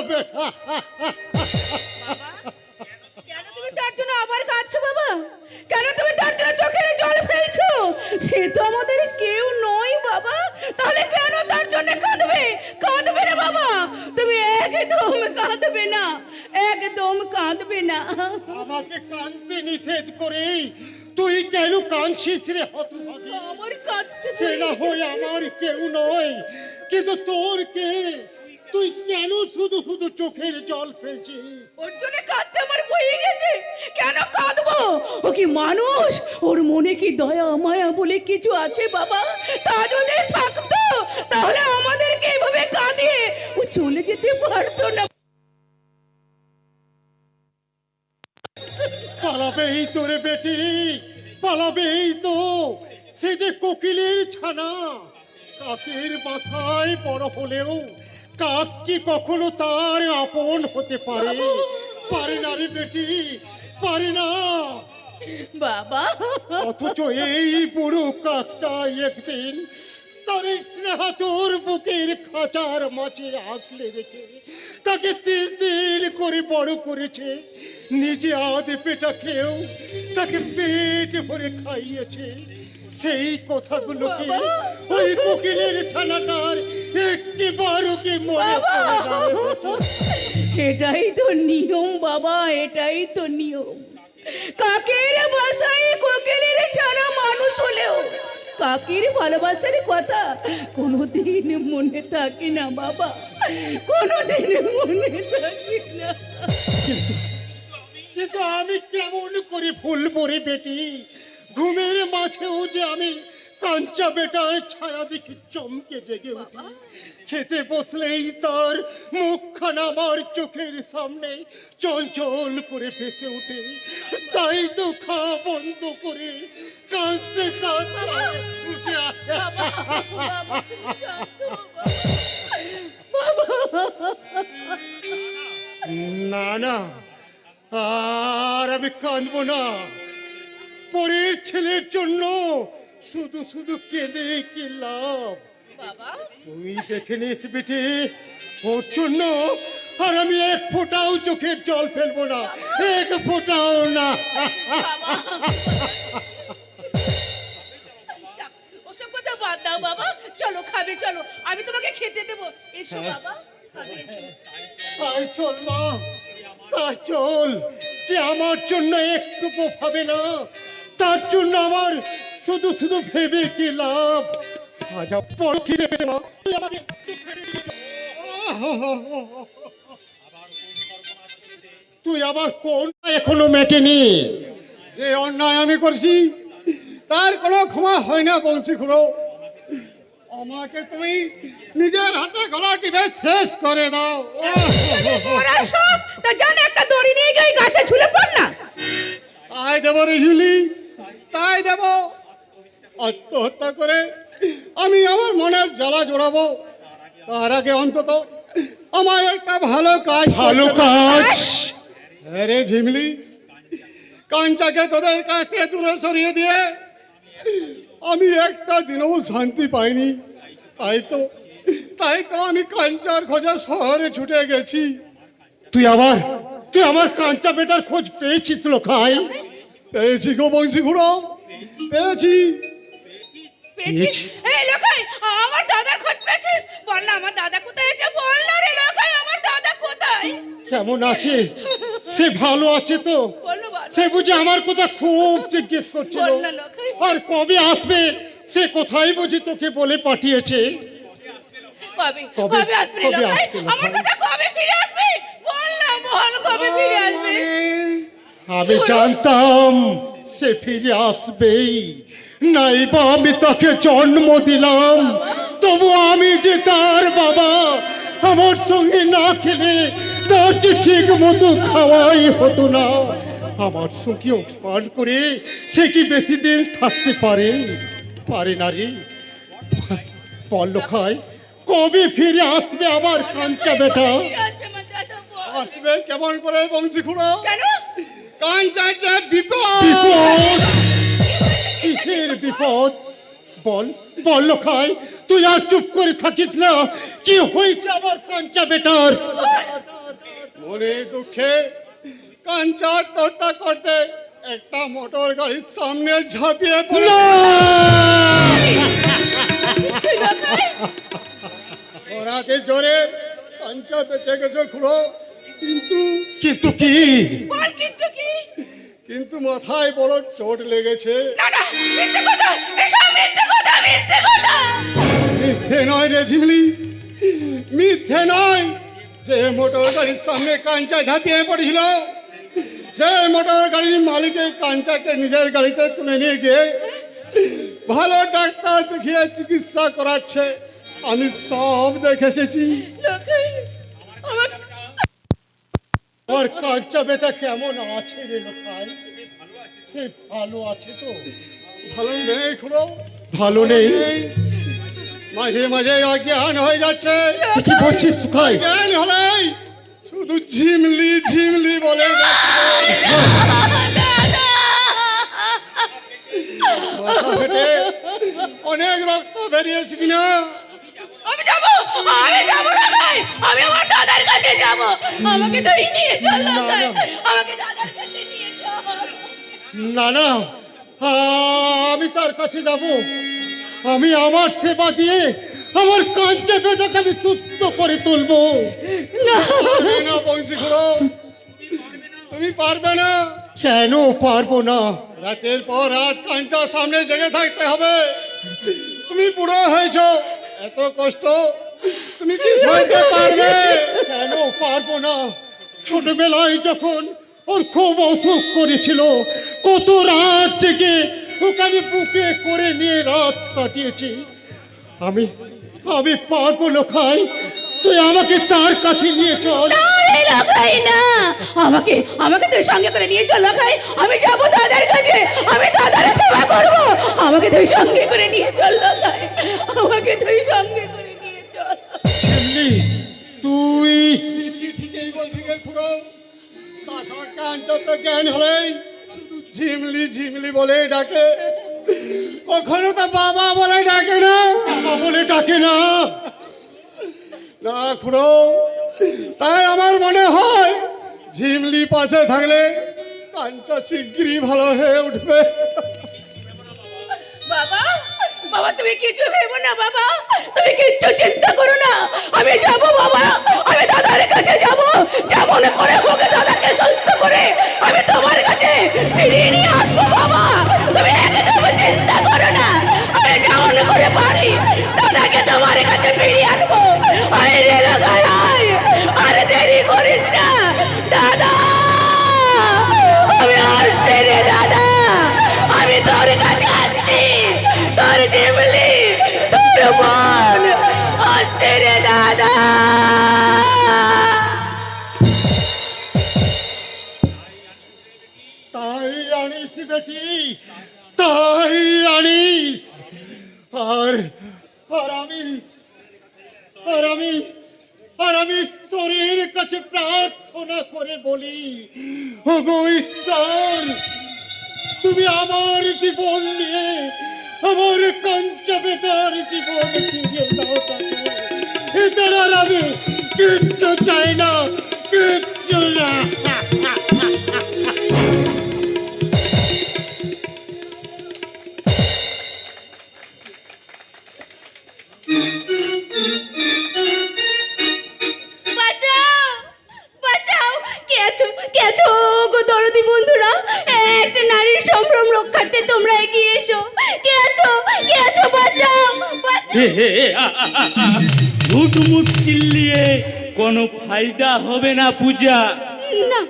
বেটা। কেন তুমি তার জন্য আবার কাঁদছো বাবা? কেন তুমি তার জন্য চোখের জল ফেলছো? সে তো আমাদের কেউ নয় বাবা, তাহলে কেন তার জন্য কাঁদবে? কাঁদবে না বাবা, তুমি একদম কাঁদবে না, একদম কাঁদবে না। আমাকে কাঁদতে নিষেধ করে তুই কেন কাঁদছিস রে হতভাগী? আমার কাঁদতে সে না হয় আমার কেউ নয়, কিন্তু তোর কে? তুই কেন শুধু শুধু চোখের জল ফেলছিস? ওর জন্য কাঁদতে আমার বয়ে গেছে, কেন কাঁদবো? ও কি মানুষ? ওর মনে কি দয়া মায়া বলে কিছু আছে বাবা? তা যদি থাকতো তাহলে আমাদেরকে এভাবে কাঁদিয়ে ও চলে যেতে পারতো না। পালাবেই তোরে বেটি, পালাবেই তো। সে যে কোকিলের ছানা, কাকের বাসায় বড় হলেও কাক কি কখনো তার আপন হতে পারে? পারে না রে বেটি, পারে না। বাবা অথচ এই বুড়ো কাকটা একদিন তার স্নেহাতুর বুকের খাঁচার মাঝে আগলে রেখে তাকে তিল তিল করে বড় করেছে। নিজে আধ পেটা খেয়েও তাকে পেট ভরে খাইয়েছে। সেই কথাগুলোকে ওই কোকিলের ছানাটার একটিবারও কি মনে পড়ে না রে বেটি? এটাই তো নিয়ম বাবা, এটাই তো নিয়ম। কাকের বাসায় কোকিলের ছানা মানুষ হলেও কাকের ভালোবাসার কথা কোনোদিন মনে থাকে না বাবা, কোনোদিন মনে থাকে না। কিন্তু আমি কেমন করে ভুলবো রে বেটি? ঘুমের মাঝেও যে আমি কাঞ্চা বেটার ছায়া দেখে চমকে জেগে উঠি। খেতে বসলেই তার মুখখানা আমার চোখের সামনে চল চল করে ভেসে ওঠে। তাই তো খাওয়া বন্ধ করে কাঁদতে কাঁদতে উঠে আসে। না না, আর আমি কাঁদবো না। পরের ছেলের জন্য শুধু শুধু কেঁদে কি লাভ? বাবা তুই দেখে নিস বেটি, ওর জন্য আর আমি এক ফোঁটাও চোখের জল ফেলবো না, এক ফোঁটাও না। ওসব কথা বাদ দাও বাবা, চলো খাবে, চলো আমি তোমাকে খেতে দেবো। এসো হ্যাঁ। বাবা, খাবে, এসো। তাই চল মা, তাই চল। যে আমার জন্য একটুকু ভাবে না, তার জন্য আমার শুধু শুধু ভেবে কি লাভ? আজ বড় খিদে পেয়েছে মা, তুই আমাকে একটু খেতে দিবি? তুই আবার কোন এখনো মেটেনি? যে অন্যায় আমি করছি তার কোনো ক্ষমা হয় না বলছি খুড়ো। আমাকে তুমি নিজের হাতে গলা টিপে শেষ করে দাও। ওরা সব তা জানে, একটা দড়ি নিয়ে গিয়ে গাছে ঝুলে পড় না। তাই দেবো রিজুলি, তাই দেব। আত্মহত্যা করে আমি আমার মনের জ্বালা জোড়াবো, তার আগে অন্তত আমার একটা ভালো কাজ ভালো করতে দাও। কাজ? আরে ঝিমলি, কাঞ্চাকে তোদের কাছ থেকে দূরে সরিয়ে দিয়ে আমি একটা দিনও শান্তি পাইনি। তাই তো আমি কাঞ্চার খোঁজে শহরে ছুটে গেছি। তুই আমার কাঞ্চা বেটার খোঁজ পেয়েছিস লোকাই? পেয়েছি গো বংশী খুড়ো, পেয়েছি। পেয়েছিস? এই লোকাই, আমার দাদার খোঁজ পেয়েছিস? বল না আমার দাদা কোথায় আছে, বল না রে লোকাই, আমার দাদা কোথায়? কেমন আছে? সে ভালো আছে তো? বলো বল। সে বুঝি আমার কথা খুব জিজ্ঞেস করছিল। বল না লোকাই। আর কবে আসবে সে কোথায় বুঝি তোকে বলে পাঠিয়েছে? কবে কবে- কবে আসবে রে কবে লোকাই? আসবে লোকাই? আমার কথা কবে ফিরে আসবে? বল না, বল কবে ফিরে আসবে? আমি জানতাম সে ফিরে আসবেই, নাইবা আমি তাকে জন্ম দিলাম। তবু আমি যে তার বাবা, আমার সঙ্গে না খেলে তার যে ঠিক মতো খাওয়াই হতো না। আমার সঙ্গে অভিমান করে সে কি বেশি দিন থাকতে পারে? পারে না রে। বল খায়, কবে ফিরে আসবে আমার কাঞ্চা বেটা? ফিরে আসবে আমার দাদা, বল। আসবে কেমন করে বংশী খুড়ো? কেন? কাঞ্চার যে বিপদ। বিপদ? কিসের বিপদ? বল বল লোকাই, তুই আর চুপ করে থাকিস না। কি হয়েছে আমার কাঞ্চা বেটার? মনে দুঃখে কাঞ্চা আত্মহত্যা করতে একটা মোটর গাড়ির সামনে ঝাঁপিয়ে পড়ে। ওরাতে জোরে কাঞ্চা বেঁচে গেছে খুড়ো, কিন্তু কিন্তু কি? বল কিন্তু কি? কিন্তু মাথায় বড় চোট লেগেছে। না না, মিথ্যে কথা, এসব মিথ্যে কথা, মিথ্যে কথা। মিথ্যে নয় রে ঝিমলি, মিথ্যে নয়। যে মোটর গাড়ির সামনে কাঞ্চা ঝাঁপিয়ে পড়েছিল, যে মোটর গাড়ির মালিকের কাঞ্চাকে নিজের গাড়িতে তুলে নিয়ে গিয়ে ভালো ডাক্তার দেখিয়ে চিকিৎসা করাচ্ছে, আমি সব দেখে এসেছি। লখাই, আমার ওর কাঞ্চা বেটা কেমন আছে রে লোকাই? সে ভালো আছে তো? ভালো নেই খুড়ো, ভালো নেই? মাঝে মাঝে অজ্ঞান হয়ে যাচ্ছে। কি বলছিস তুকাই? জ্ঞান হলেই শুধু ঝিমলি ঝিমলি বলে ডাকছে। মাথা ফেটে অনেক রক্ত বেরিয়েছে কিনা। আমি যাবো লখাই, আমি আমার দাদার কাছে যাব। আমাকে ধরে নিয়ে চল লখাই, আমাকে দাদার কাছে নিয়ে চল। না না, আমি তার কাছে যাব। আমি আমার সেবা দিয়ে আমার কাঞ্চা বেটাকে আমি সুস্থ করে তুলবো। পারবে না বংশী খুড়ো, তুমি পারবে না। কেন পারবো না? রাতের পর রাত কাঞ্চার সামনে জেগে থাকতে হবে। তুমি বুড়ো হয়েছ, এত কষ্ট তুমি কি সইতে পারবে? কেন পারবো না? ছোটবেলায় যখন ওর খুব অসুখ করেছিল, কত রাত জেগে ওকে আমি বুকে করে নিয়ে রাত কাটিয়েছি। আমি আমি পারবো লোকাই, তুই আমাকে তার কাছে নিয়ে চল। আরে লখাই না, আমাকে আমাকে তুই সঙ্গে করে নিয়ে চল লখাই। আমি যাব দাদার কাছে, আমি দাদার সেবা করব। আমাকে তুই সঙ্গে করে নিয়ে চল লখাই, আমাকে তুই সঙ্গে করে নিয়ে চল। ঝিমলি, তুই ঠিকই বলছি গে খুড়ো, তাছাড়া কাঞ্চা তো জ্ঞান হলেই শুধু ঝিমলি ঝিমলি বলে ডাকে, কখনো তো বাবা বলে ডাকে না। বাবা বলে ডাকে না। না খুড়ো, তাই আমার মনে হয় ঝিমলি পাশে থাকলে কাঞ্চা শিগগিরই ভালো হয়ে উঠবে। বাবা, বাবা তুমি কিছু ভেবো না বাবা, তুমি কিচ্ছু চিন্তা করো না। আমি যাব বাবা, আমি দাদার কাছে যাব। যেমন করে হোক দাদাকে সুস্থ করে আমি তোমার কাছে ফিরিয়ে নিয়ে আসবো বাবা। তুমি একদম চিন্তা করো না, আমি যেমন করে পারি দাদাকে তোমার কাছে ফিরিয়ে আনবো। আরে রে লাগাই, আরে দেরি করিস না দাদা, আমি আসছি রে দাদা, আমি তোর কাছে আসছি। তোর ঝিমলি, তোর বোন আসছে রে দাদা। তাই আনিস বেটি, তাই আনিস। আর আর আমি আর আমি আর আমি ঈশ্বরের কাছে প্রার্থনা করে বলি, ওগো ঈশ্বর, তুমি আমার জীবন নিয়ে আমার কাঞ্চা বেটার জীবন ফিরিয়ে দাও তাকে। এছাড়া আর আমি কিচ্ছু চাই না, কিচ্ছু না। বাঁচাও, বাঁচাও, কে আছো, কে আছো গো দরদি বন্ধুরা? একটা নারীর সম্ভ্রম রক্ষার্থে তোমরা এগিয়ে এসো। কে আছো, কে আছো, বাঁচাও, বাঁচাও। ঝুট মুট চিল্লিয়ে কোনো ফায়দা হবে না পূজা। না,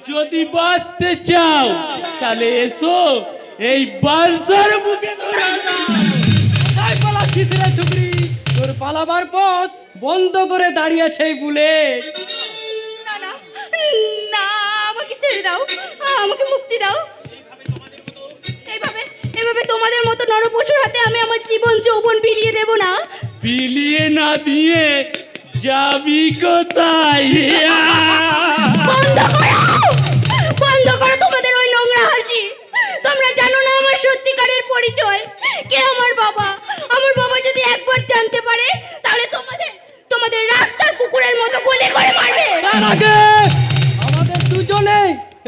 যদি বাঁচতে চাও তাহলে এসো, এই বালসার মুখে ধরে নাও। কোথায় পালাচ্ছিস রে ছুকরি? তোর পালাবার পথ বন্ধ করে দাঁড়িয়েছে এই বুলেট। না, না, না, আমাকে ছেড়ে দাও, আমাকে মুক্তি দাও। এইভাবে এইভাবে তোমাদের মতো নরপশুর হাতে আমি আমার জীবন যৌবন বিলিয়ে দেব না। বিলিয়ে না দিয়ে যাবি কোথায়? বন্ধ করো, বন্ধ করো তোমাদের ওই নোংরা হাসি। তোমরা জানো না আমার সত্যিকারের পরিচয়। কে আমার বাবা? আমার বাবা যদি একবার জানতে পারে তাহলে তোমাদের তোমাদের রাস্তার কুকুরের মতো গুলি করে মারবে। তার আগে আমাদের দুজনে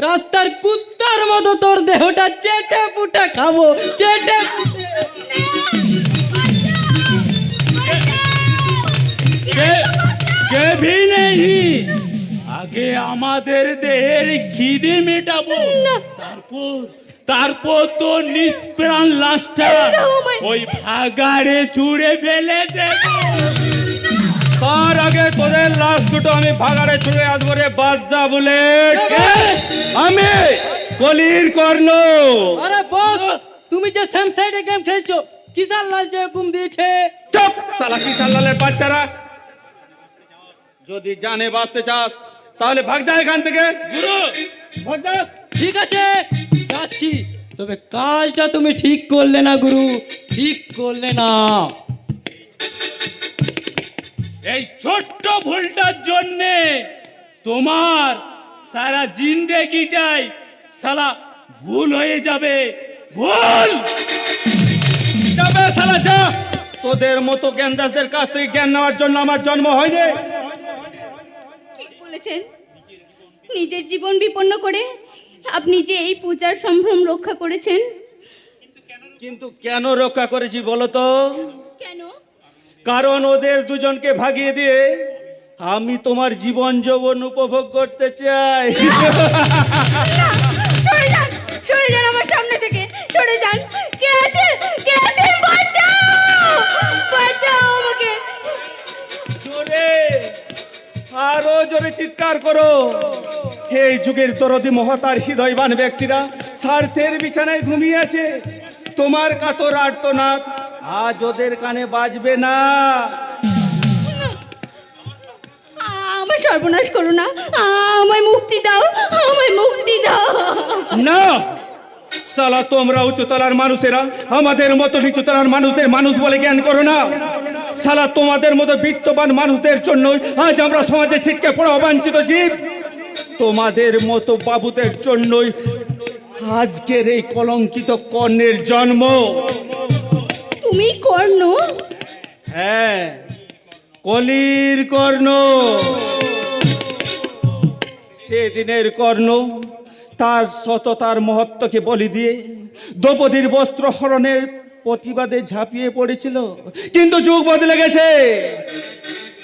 রাস্তার কুত্তার মতো তোর দেহটা চেটে পুটে খাবো, চেটে পুটে। কে ভি নেই, আগে আমাদের দেহের খিদে মেটাবো, তারপর তো নিষ্প্রাণ লাশটা ওই ভাগাড়ে ছুঁড়ে ফেলে দেবো। তার আগে তোদের লাশ দুটো আমি ভাগাড়ে ছুঁড়ে আসবো রে বাদশা বলে। আমি কলির কর্ণ। আরে বস, তুমি যে সেম সাইডে গেম খেলছো, কিসার লাল যে হুকুম দিয়েছে? চুপ শালা কিসার লালের বাচ্চারা, যদি জানে বাঁচতে চাস তাহলে ভাগ যা এখান থেকে। ভাগ যা। ঠিক আছে যাচ্ছি, তবে কাজটা তুমি ঠিক করলে না গুরু, ঠিক করলে না। এই ছোট্ট ভুলটার জন্যে তোমার সারা জিন্দেগিটাই সালা ভুল হয়ে যাবে, ভুল যাবে শালা যা। তোদের মতো জ্ঞানদাসদের কাছ থেকে জ্ঞান নেওয়ার জন্য আমার জন্ম হয়নি। ঠিক বলেছেন, নিজের জীবন বিপন্ন করে আপনি যে এই পূজার সম্ভ্রম রক্ষা করেছেন। কিন্তু কেন রক্ষা করেছি বলো তো? কেন? কারণ ওদের দুজনকে ভাগিয়ে দিয়ে আমি তোমার জীবন যৌবন উপভোগ করতে চাই। না, সরে যান, সরে যান আমার সামনে থেকে, সরে যান। কে আছে? কে আছেন? বাঁচাও, বাঁচাও আমাকে। জোরে, আরো জোরে চিৎকার করো। এই যুগের দরদি মহতার হৃদয়বান ব্যক্তিরা স্বার্থের বিছানায় ঘুমিয়ে আছে। তোমার কাতর আর্তনাদ আজ ওদের কানে বাজবে না। আমার সর্বনাশ করো না, আমায় মুক্তি দাও, আমায় মুক্তি দাও। না সালা, তোমরা উচ্চতলার মানুষেরা আমাদের মতো নিচুতলার মানুষদের মানুষ বলে জ্ঞান করো না। সালা, তোমাদের মতো বিত্তবান মানুষদের জন্য আজ আমরা সমাজে ছিটকে পড়া অবাঞ্ছিত জীব। তোমাদের মতো বাবুদের জন্যই আজকের এই কলঙ্কিত কর্ণের জন্ম। তুমি কর্ণ? হ্যাঁ, কলির কর্ণ। সেদিনের কর্ণ তার সততার মহত্বকে বলি দিয়ে দ্রৌপদীর বস্ত্র হরণের প্রতিবাদে ঝাঁপিয়ে পড়েছিল, কিন্তু যুগ বদলে গেছে।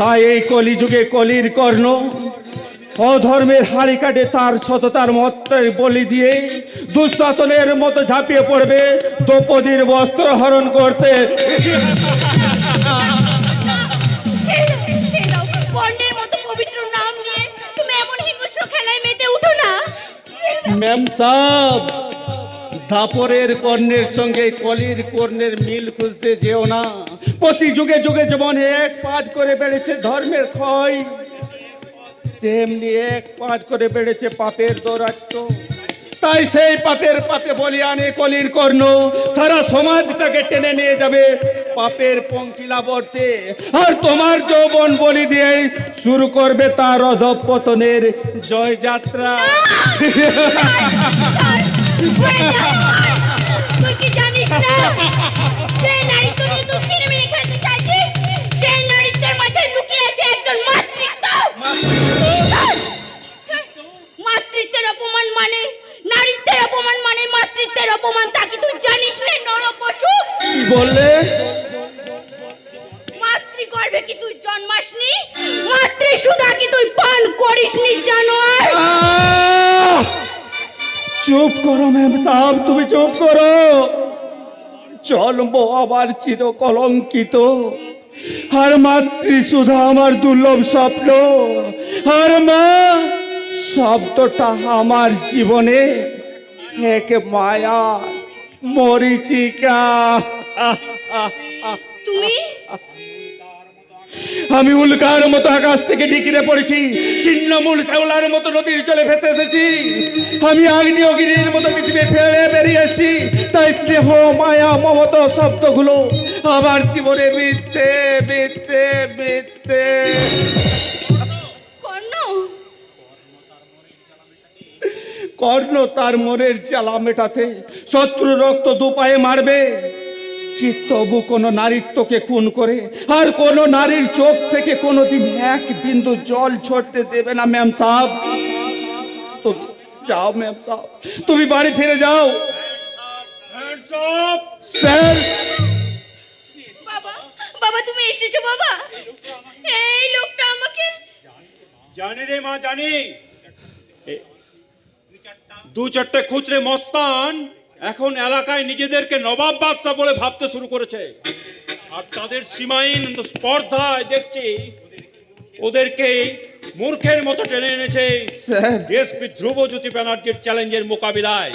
তাই এই কলিযুগে কলির কর্ণ অধর্মের হাড়ি কাটে তার সততার মহত্বের বলি দিয়ে দুঃশাসনের মতো ঝাঁপিয়ে পড়বে দ্রৌপদীর বস্ত্র হরণ করতে। কর্ণের মতো পবিত্র নাম নিয়ে তুমি এমন হিংস্র খেলায় মেতে উঠো না। ম্যাম সাহেব, দাপরের কর্ণের সঙ্গে কলির কর্ণের মিল খুঁজতে যেও না। প্রতি যুগে যুগে যেমন এক পাঠ করে বেড়েছে ধর্মের ক্ষয়, তেমনি এক পাঠ করে বেড়েছে পাপের দৌরাত্ম্য। তাই সেই পাপের পাপে বলিয়ানে কলির কর্ণ সারা সমাজটাকে টেনে নিয়ে যাবে পাপের পঙ্কিলাবর্তে। আর তোমার যৌবন বলি দিয়ে শুরু করবে তার অধঃপতনের জয়যাত্রা। তুই কি জানিস না সেই নারীত্ব নিয়ে তুই ছিনিমিনি খেলতে চাইছিস? সেই নারীত্বের মাঝে লুকিয়ে আছে একজন মাতৃত্ব। মাতৃত্বের অপমান মানে নারীত্বের অপমান মানে মাতৃত্বের অপমান, তা কি তুই জানিস না নরপশু? বললে মাতৃগর্ভে কি তুই জন্মাসনি? মাতৃসুধা কি তুই পান করিসনি জানোয়ার? চুপ করো ম্যাম সাহেব, তুমি চুপ করো। জন্ম আমার চির কলঙ্কিত, আর মাতৃসুধা আমার দুর্লভ স্বপ্ন, আর মা শব্দটা আমার জীবনে এক মায়া মরিচিকা। তুমি আমি উল্কার মতো আকাশ থেকে ডিকিরে পড়েছি, ছিন্নমূল শ্যাওলার মতো নদীর জলে ভেসে এসেছি। আমি আগ্নেয়গিরির মতো পৃথিবী ফেলে বেরিয়ে এসেছি। তাই স্নেহ মায়া মমতা শব্দগুলো আমার জীবনে মিথ্যে মিথ্যে মিথ্যে। কর্ণ, কর্ণ তার মনের জ্বালা মেটাতে শত্রু রক্ত দুপায়ে মারবে, কি তবু কোনো নারীত্বকে খুন করে আর কোনো নারীর চোখ থেকে কোনোদিন এক বিন্দু জল ছড়তে দেবে না ম্যাম সাহেব। তুমি যাও ম্যাম সাহেব, তুমি বাড়ি ফিরে যাও। স্যার, বাবা বাবা তুমি এসেছো বাবা? এই লোকটা আমাকে জানি রে মা, জানি। দু চারটে খুচরে মস্তান এখন এলাকায় নিজেদেরকে নবাব বাদশা বলে ভাবতে শুরু করেছে, আর তাদের সীমাহীন স্পর্ধায় দেখছি ওদেরকে মূর্খের মতো টেনে এনেছে স্যার, ডিএসপি ধ্রুবজ্যোতি ব্যানার্জির চ্যালেঞ্জের মোকাবিলায়।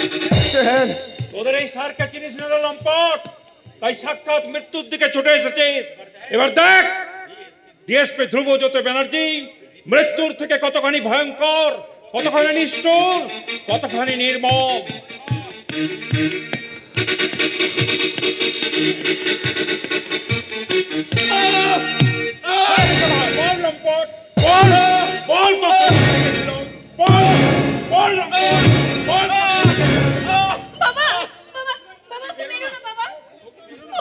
স্যার, তোদের এই স্যারকে চিনিস না রে লম্পট, তাই সাক্ষাৎ মৃত্যুর দিকে ছুটে এসেছিস। এবার দেখ ডিএসপি ধ্রুবজ্যোতি ব্যানার্জি মৃত্যুর থেকে কতখানি ভয়ঙ্কর, কতখানি নিষ্ঠুর, কতখানি নির্মম। বল লম্পট, বল, বল তো বল, বল লম্পট, বল। বাবা বাবা বাবা ওকে মেরো না বাবা,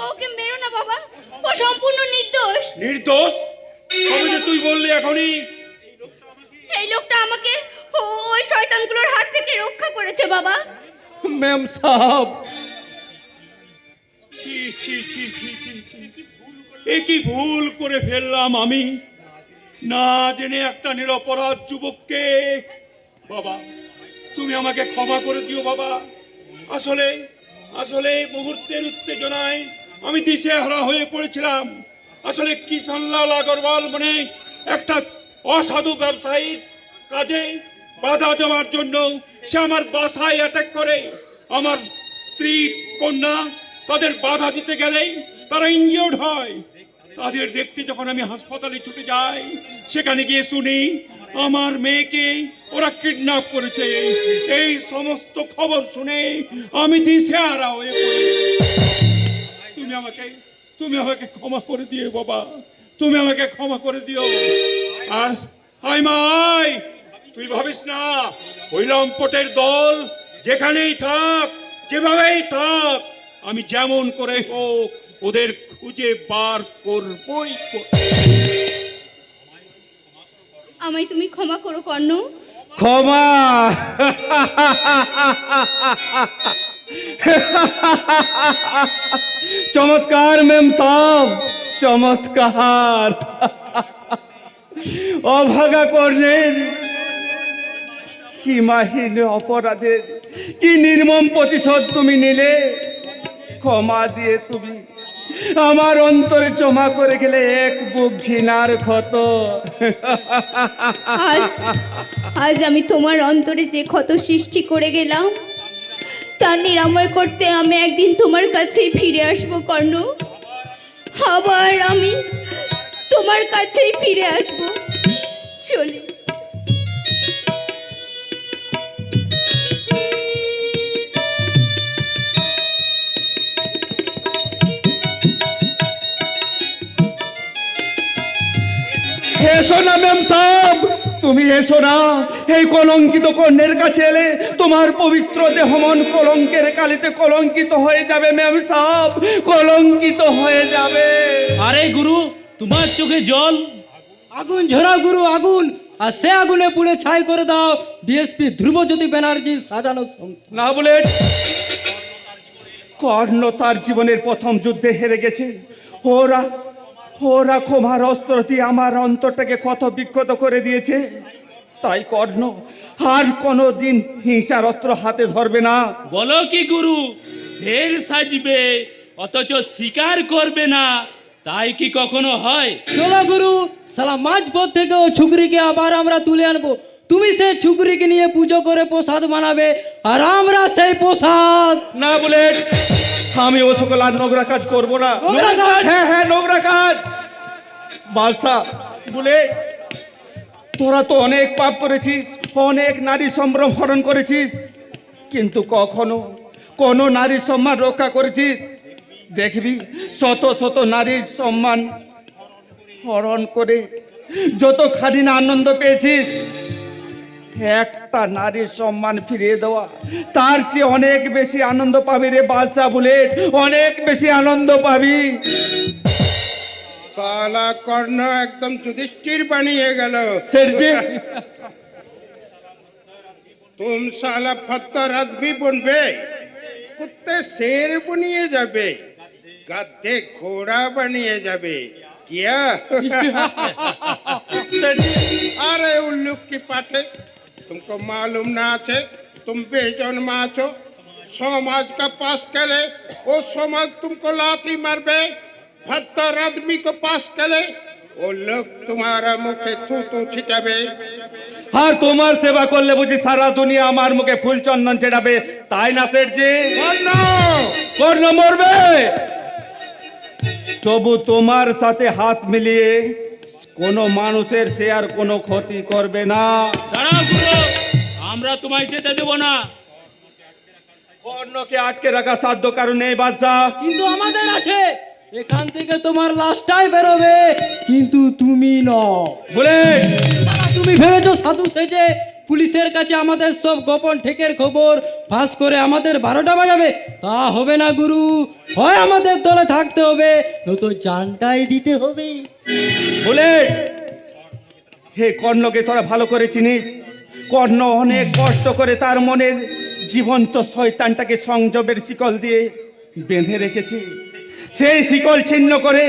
ওকে মেরো না বাবা, ও সম্পূর্ণ নির্দোষ। নির্দোষ? তবে যে তুই বললি এখনই এই লোকটা আমাকে ওই শয়তানগুলোর হাত থেকে রক্ষা করেছে বাবা। ম্যাম সাহেব, ছি ছি ছি ছি ছি ছি, এ কি ভুল করে ফেললাম আমি, না জেনে একটা নিরপরাধ যুবককে। বাবা তুমি আমাকে ক্ষমা করে দিও বাবা, আসলে আসলে মুহূর্তের উত্তেজনায় আমি দিশেহারা হয়ে পড়েছিলাম। আসলে কিষানলাল আগরওয়াল মানে একটা অসাধু ব্যবসায়ীর কাজে বাধা দেওয়ার জন্য সে আমার বাসায় অ্যাটাক করে। আমার স্ত্রী কন্যা তাদের বাধা দিতে গেলেই তারা ইনজিওর্ড হয়। তাদের দেখতে যখন আমি হাসপাতালে ছুটে যাই, সেখানে গিয়ে শুনি আমার মেয়েকে ওরা কিডন্যাপ করেছে। এই সমস্ত খবর শুনে আমি দিশেহারা হয়ে পড়ি। তুমি আমাকে ক্ষমা করে দিও বাবা, তুমি আমাকে ক্ষমা করে দিও। আর হাই মাই, তুই ভাবিস না ওই লম্পটের দল যেখানেই থাক, যেভাবেই থাক, আমি যেমন করে হোক ওদের খুঁজে বার করবই। আমায় তুমি ক্ষমা করো কর্ণ। ক্ষমা? চমৎকার ম্যাম সাহেব, চমৎকার। অভাগা কর্ণের সীমাহীন অপরাধের কি নির্মম প্রতিশোধ তুমি নিলে। ক্ষমা দিয়ে তুমি আমার অন্তরে জমা করে গেলে এক বুক ঘৃণার ক্ষত। আজ আজ আমি তোমার অন্তরে যে ক্ষত সৃষ্টি করে গেলাম তার নিরাময় করতে আমি একদিন তোমার কাছেই ফিরে আসবো কর্ণ। আবার আমি তোমার কাছেই ফিরে আসবো। চলি। এসো না ম্যাম সাহেব, তুমি এসো না। এই কলঙ্কিত কন্যের কাছে এলে তোমার পবিত্র দেহ মন কলঙ্কের কালিতে কলঙ্কিত হয়ে যাবে ম্যাম সাহেব, কলঙ্কিত হয়ে যাবে। আরে গুরু, তোমার চোখে জল? আগুন ঝরাও গুরু, আগুন, আর সে আগুনে পুড়ে ছাই করে দাও ডিএসপি ধ্রুবজ্যোতি ব্যানার্জির সাজানো সংসার। না বলে কর্ণ তার জীবনের প্রথম যুদ্ধে হেরে গেছে। ওরা ওরা ক্ষমার অস্ত্র দিয়ে আমার অন্তরটাকে ক্ষত বিক্ষত করে দিয়েছে। তাই কর্ণ আর কোনোদিন হিংসার অস্ত্র হাতে ধরবে না। বলো কি গুরু, শের সাজবে অথচ স্বীকার করবে না, তাই কি কখনো হয়? চলো গুরু, সালা মাঝপথ থেকে ও ছুকরিকে আবার আমরা তুলে আনবো। তুমি সেই ছুকরিকে নিয়ে পুজো করে প্রসাদ বানাবে, আর আমরা সেই প্রসাদ। না বলে আমি ও সকল আর নোংরা কাজ করবো না। নোংরা কাজ? হ্যাঁ হ্যাঁ, নোংরা কাজ। বাদশা বলে তোরা তো অনেক পাপ করেছিস, অনেক নারী সম্ভ্রম হরণ করেছিস, কিন্তু কখনো কোনো নারীর সম্মান রক্ষা করেছিস? দেখবি শত শত নারীর সম্মান হরণ করে যত খালি না আনন্দ পেয়েছিস, একটা নারীর সম্মান ফিরিয়ে দেওয়া তার চেয়ে অনেক বেশি আনন্দ পাবি রে বাদশা বুলেট, অনেক বেশি আনন্দ পাবি। साला कर्ण एकदम युधिष्ठिर बनिए गल। सेठजी तुम साला फत्तर आदमी बनबे, कुत्ते शेर बनिए जाबे, गधे घोड़ा बनिए जाबे क्या? अरे उल्लू की पाठे, तुमको मालूम ना है तुम बेजन्म आछो, समाज का पास करे वो समाज तुमको लाठी मारबे, फत्तर आदमी को पास करे वो लोग तुम्हारा मुखे थू थू छिटाबे। আর তোমার সেবা করলে বুঝি সারা দুনিয়া আমার মুখে ফুল চন্দন ছেটাবে, তাই না সেঠজি? কর্ণ মরবে, তবু তোমার সাথে হাত মিলিয়ে কোনো মানুষের সে আর কোনো ক্ষতি করবে না। দাঁড়াও গুরু, আমরা তোমায় যেতে দেব না। কর্ণকে আটকে রাখা সাধ্য কারণ নেই বাদশাহ। কিন্তু আমাদের আছে, এখান থেকে তোমার লাশটাই বেরোবে, কিন্তু তুমি নও। বলে তুমি ভেবেছো সাধু সেজে পুলিশের কাছে আমাদের সব গোপন ঠেকের খবর ফাঁস করে আমাদের 12টা বাজাবে? তা হবে না গুরু, হয় আমাদের দলে থাকতে হবে, নয়তো জানটাই দিতে হবে। বলে হে কর্ণকে তোরা ভালো করে চিনিস, কর্ণ অনেক কষ্ট করে তার মনের জীবন্ত শয়তানটাকে সংযমের শিকল দিয়ে বেঁধে রেখেছে। সেই শিকল ছিন্ন করে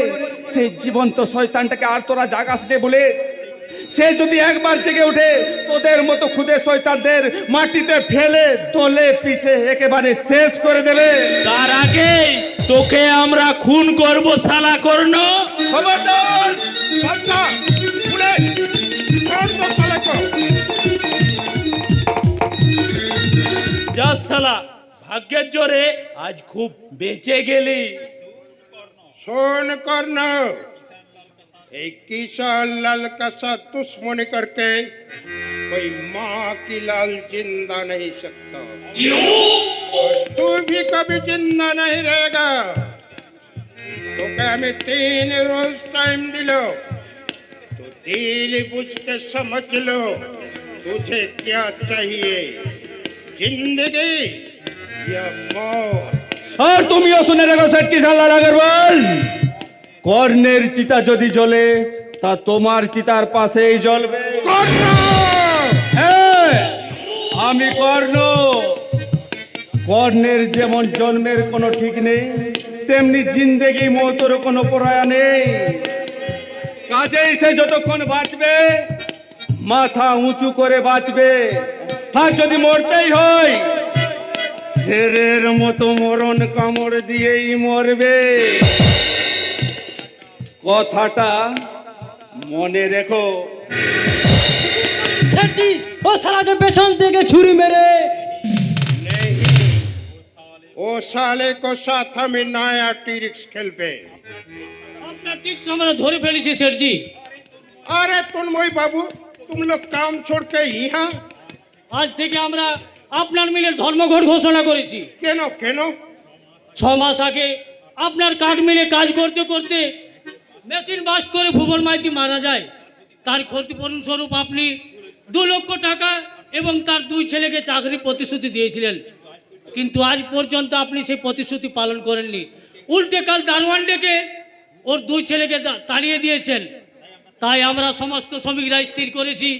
সেই জীবন্ত শয়তানটাকে আর তোরা জাগাস দে বলে, সে যদি একবার জেগে ওঠে তোদের মতো খুদে শয়তানদের মাটিতে ফেলে তোলে পিষে একেবারে শেষ করে দেবে। তার আগে তোকে আমরা খুন করব শালা কর্ণ। খবরদার! बादशाह, बुले, छोड़ दो साले को। যা শালা, ভাগ্যের জোরে আজ খুব বেঁচে গেলি। सोन कर्ण, एक की लाल का साथ दुश्मनी करके कोई माँ की लाल जिंदा नहीं सकता, और तू भी कभी जिंदा नहीं रहेगा। तो क्या हमें 3 रोज टाइम दिलो, तो दिल बुझ के समझ लो तुझे क्या चाहिए, जिंदगी या मौत। আর তুমিও শুনে রেখো সেটকি সাল্লাল আগরওয়াল, কর্ণের চিতা যদি জ্বলে তা তোমার চিতার পাশেই জ্বলবে। कर्ण! হ্যাঁ, আমি কর্ণ। কর্ণের যেমন জন্মের কোনো ঠিক নেই, তেমনি জিন্দেগি মৌতের কোনো পরায়া নেই। কাজেই সে যতক্ষণ বাঁচবে মাথা উঁচু করে বাঁচবে, আর যদি মরতেই হয় শেরের মতো মরণ কামড় দিয়েই মরবে। কথাটা মনে রেখো। সেঠজি, ও শালাকে পেছন থেকে ছুরি মেরে वो साले को साथ में नया टीरिक्स खेल पे। আপনার ঠিক আমরা ধরে ফেলেছি সেঠজি। अरे तन्मय बाबू, तुम लोग काम छोड़ के यहाँ আজ থেকে আমরা আপনার মিলের ধর্মঘট ঘোষণা করেছি। केनो केनो? 6 মাস আগে আপনার কাঠ মিলে কাজ করতে করতে মেশিন বাস্ট করে ভুবন মাইতি মারা যায়। তার ক্ষতিপূরণ স্বরূপ আপনি 2 লক্ষ টাকা এবং তার 2 ছেলেকে চাকরির প্রতিশ্রুতি দিয়েছিলেন, কিন্তু আজ পর্যন্ত আপনি সেই প্রতিশ্রুতি পালন করেননি। উল্টে কাল দারোয়ান ডেকে ওর 2 ছেলেকে তাড়িয়ে দিয়েছেন। তাই আমরা সমস্ত শ্রমিকরা স্থির করেছি,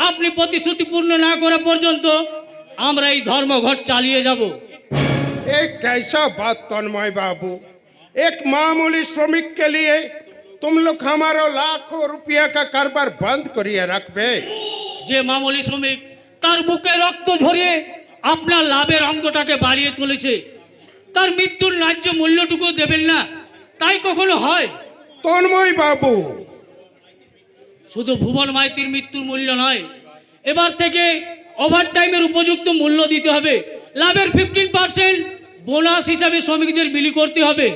আপনি প্রতিশ্রুতি পূর্ণ না করা পর্যন্ত আমরা এই ধর্মঘট চালিয়ে যাব। एक कैसा बात तन्मय बाबू, एक मामूली श्रमिक के लिए तुम लोग हमारा लाखों रुपया का कारोबार बंद करिए रखबे। যে মামুলি শ্রমিক তার বুকে রক্ত ঝরিয়ে আপনার লাভের অঙ্কটাকে বাড়িয়ে তুলেছে, তার মৃত্যুর ন্যায্য মূল্যটুকু দেবেন না, তাই কখনো হয়? तन्मय बाबू, শুধু ভুবন মাইতির মৃত্যুর মূল্য নয়, এবার থেকে ওভারটাইমের উপযুক্ত মূল্য দিতে হবে। লাভের 15% বোনাস হিসাবে শ্রমিকদের বিলি করতে হবে।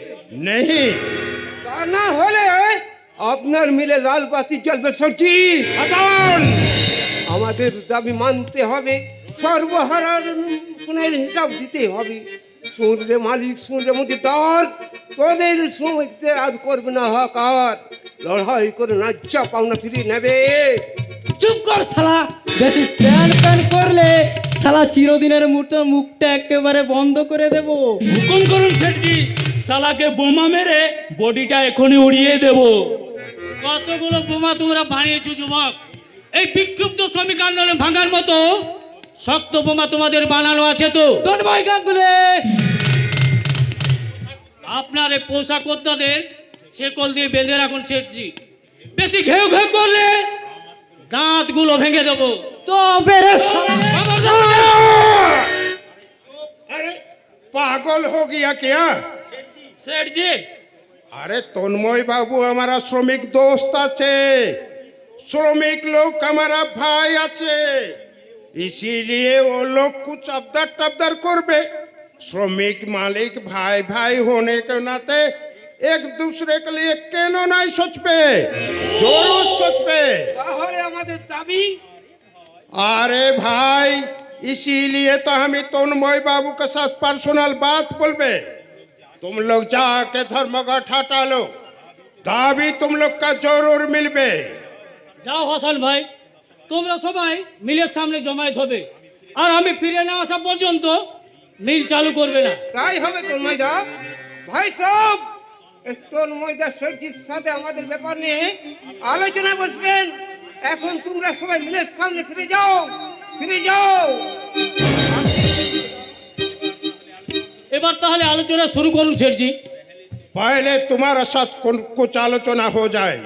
नहीं তা না হলে আপনার মিলে লাল বাতি জ্বলবে সরজি। हसन, আমাদের দাবি মানতে হবে, সর্বহারার হিসাব দিতে হবে। শুন রে মালিক, শুন রে মজুদার, তোদের শ্রমিকদের আজ করবে না হাকার, লড়াই করে ন্যায্য পাওনা ফিরিয়ে নেবে। চুপ কর শালা, বেশি প্যান প্যান করলে শালা চিরদিনের মতো মুখটা একেবারে বন্ধ করে দেব। হুকুম করুন শেঠজি, শালাকে বোমা মেরে বডিটা এখনই উড়িয়ে দেব। কতগুলো বোমা তোমরা বানিয়েছো যুবক? এই বিক্ষুব্ধ শ্রমিক আন্দোলন ভাঙার মতো শক্ত বোমা তোমাদের বানানো আছে তো? তন্ময় গাঙ্গুলি, আপনার এই পোশাক কর্তাদের শেকল দিয়ে বেঁধে রাখুন শেঠজি। বেশি ঘেউ ঘেউ করলে দাঁতগুলো ভেঙে দেবো। তো বেরে अरे पागल हो गया क्या? শেঠজি, अरे तन्मय बाबू हमारा श्रमिक दोस्त আছে, श्रमिक लोग हमारा भाई আছে, इसीलिए वो लोग कुछ अबदार टबदार करबे। श्रमिक मालिक भाई भाई होने के नाते एक दूसरे के लिए केनो नहीं सोचबे, जरूर सोचबे। তাহলে আমাদের দাবি अरे भाई इसीलिए तो हम तन्मय बाबू के साथ पर्सनल बात बोलबे। तुम लोग जाके धर्मघट हटा लो, दाबी तुम लोग का जरूर मिलबे। যাও হাসান ভাই, তোমরা সবাই মিলের সামনে জমায়েত হবে, আর আমি ফিরে না আসা পর্যন্ত মিল চালু করবে না। তাই হবে তন্ময়দা। ভাই সব, তন্ময়দা শেঠজির সাথে আমাদের ব্যাপার নিয়ে আলোচনা বসবেন। এখন তোমরা সবাই মিলের সামনে ফিরে যাও, ফিরে যাও। এবার তাহলে আলোচনা শুরু করুন শেঠজি। पहले तुम्हारा साथ कुछ आलोचना हो जाए।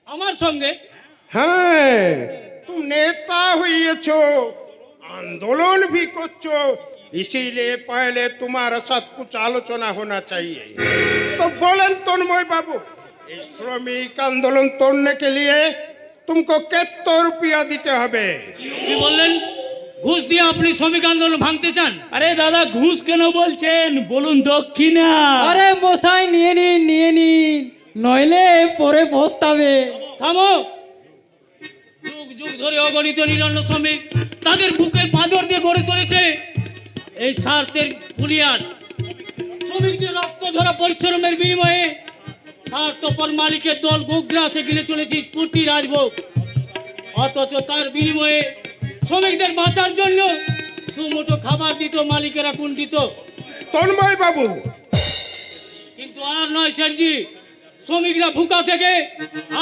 আমার সঙ্গে? हाँ, तुम नेता हुई छो, आंदोलन भी करछो, इसीलिए पहले तुम्हारा साथ कुछ आलोचना होना चाहिए। तो बोलें तन्मय बाबू, इस श्रमिक आंदोलन तोड़ने के लिए तुमको कितना रुपया देते হবে? কি বললেন? ঘুষ দিয়ে আপনি শ্রমিক আন্দোলন ভাঙতে চান? আরে দাদা, ঘুষ কেন বলছেন? বলুন দক্ষিণা। আরে মশাই, নিয়ে নিন, নইলে পরে পস্তাবে। থামো। যুগ যুগ ধরে অগণিত নিরন্ন শ্রমিক তাদের বুকের পাঁজর দিয়ে গড়ে তুলেছে এই স্বার্থের বুনিয়াদ। শ্রমিকদের রক্ত ঝরা পরিশ্রমের বিনিময়ে স্বার্থপর মালিকের দল গোগ্রাসে কিনে চলেছে স্ফূর্তি রাজভোগ, অথচ তার বিনিময়ে শ্রমিকদের বাঁচার জন্য দুমুঠো খাবার দিত মালিকেরা কুণ্ঠিত। তন্ময় বাবু, কিন্তু আর নয় শেঠজি, শ্রমিকরা ভুকা থেকে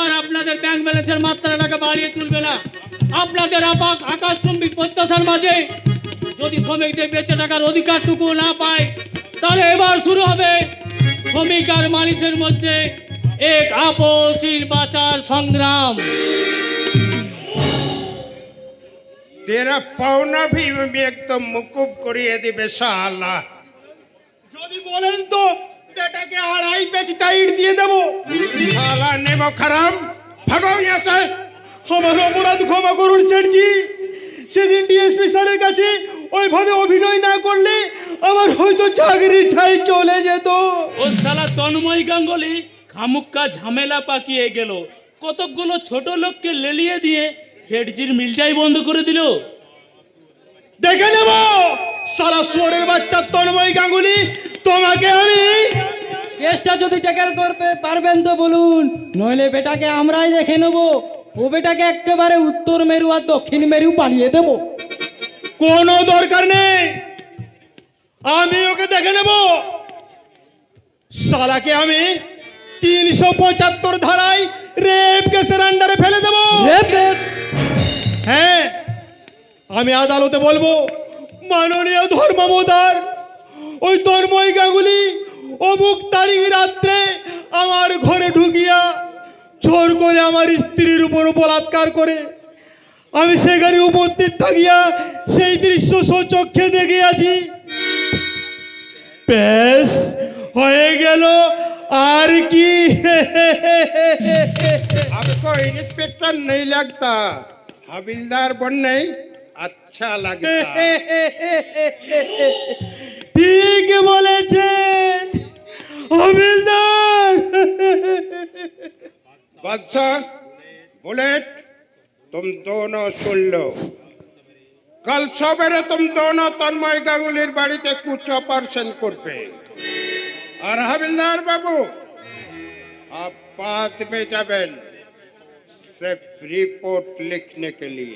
আর আপনাদের ব্যাংক ব্যালেন্সের মাত্রাটাকে বাড়িয়ে তুলবে না। আপনাদের আকাশচুম্বী প্রত্যাশার মাঝে যদি শ্রমিকদের বেঁচে থাকার অধিকারটুকু না পায়, তাহলে এবার শুরু হবে শ্রমিক আর মালিকের মধ্যে এক আপসীর বাঁচার সংগ্রাম। तेरा पावना भी एकदम मुकुब करिए दिबे शाला। যদি বলেন তো বেটাকে আড়াই পেজ টাইট দিয়ে দেবো। শালা নেমো খারাম, ভাগো यहाँ से। আমার অপরাধ ক্ষমা করুন শেঠজি। সেদিন ডিএসপি স্যারের কাছে ওইভাবে অভিনয় না করলে আমার হয়তো চাকরি ঠাই চলে যেত। ও শালা তন্ময় গাঙ্গুলি খামুক্কা ঝামেলা পাকিয়ে গেল, কতকগুলো ছোট লোককে লেলিয়ে দিয়ে শেঠজির মিলটাই বন্ধ করে দিল। দেখে নেব সালা শুয়োরের বাচ্চা তন্ময় গাঙ্গুলি, তোমাকে আমি। কেসটা যদি ট্যাকেল করতে পারবেন তো বলুন, নইলে বেটাকে আমরাই দেখে নেব। ও বেটাকে একেবারে উত্তর মেরু আর দক্ষিণ মেরু পালিয়ে দেব। কোনো দরকার নেই, আমি ওকে দেখে নেব। শালাকে আমি 375 ধারায় রেপ কেসের আন্ডারে ফেলে দেব। হ্যাঁ, আমি আদালতে বলবো, মাননীয় ধর্মমোদার, ওই তন্ময় গাঙ্গুলি অমুক তারিখ রাত্রে আমার ঘরে ঢুকিয়া জোর করে আমার স্ত্রীর উপর বলাৎকার করে, আমি সেখানে উপস্থিত থাকিয়া সেই দৃশ্য সচক্ষে দেখিয়াছি। বেশ, হয়ে গেল আর কি। आपको इंस्पेक्टर नहीं लगता, हविलदार बनने अच्छा लगता। ঠিক বলেছেন হবিলদার। बादशाह, बुलेट, तुम दोनों सुन लो। कल सवेरे तुम दोनों तन्मय गांगुलीर बाड़ीते कुछ ऑपरेशन करबे और हविलदार बाबू आप बाद में जाबेन सिर्फ रिपोर्ट लिखने के लिए।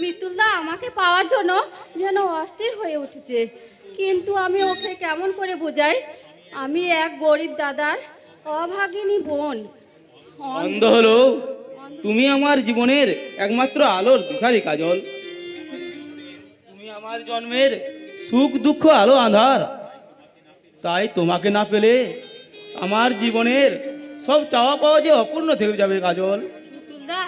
মিতুলদা আমাকে পাওয়ার জন্য যেন অস্থির হয়ে উঠেছে, কিন্তু আমি ওকে কেমন করে বোঝাই আমি এক গরিব দাদার অভাগিনী বোন। অন্ধ হলো তুমি আমার জীবনের একমাত্র আলোর দিশারি কাজল। তুমি আমার জন্মের সুখ দুঃখ আলো আঁধার। তাই তোমাকে না পেলে আমার জীবনের সব চাওয়া পাওয়া যে অপূর্ণ থেকে যাবে কাজল। মিতুলদা,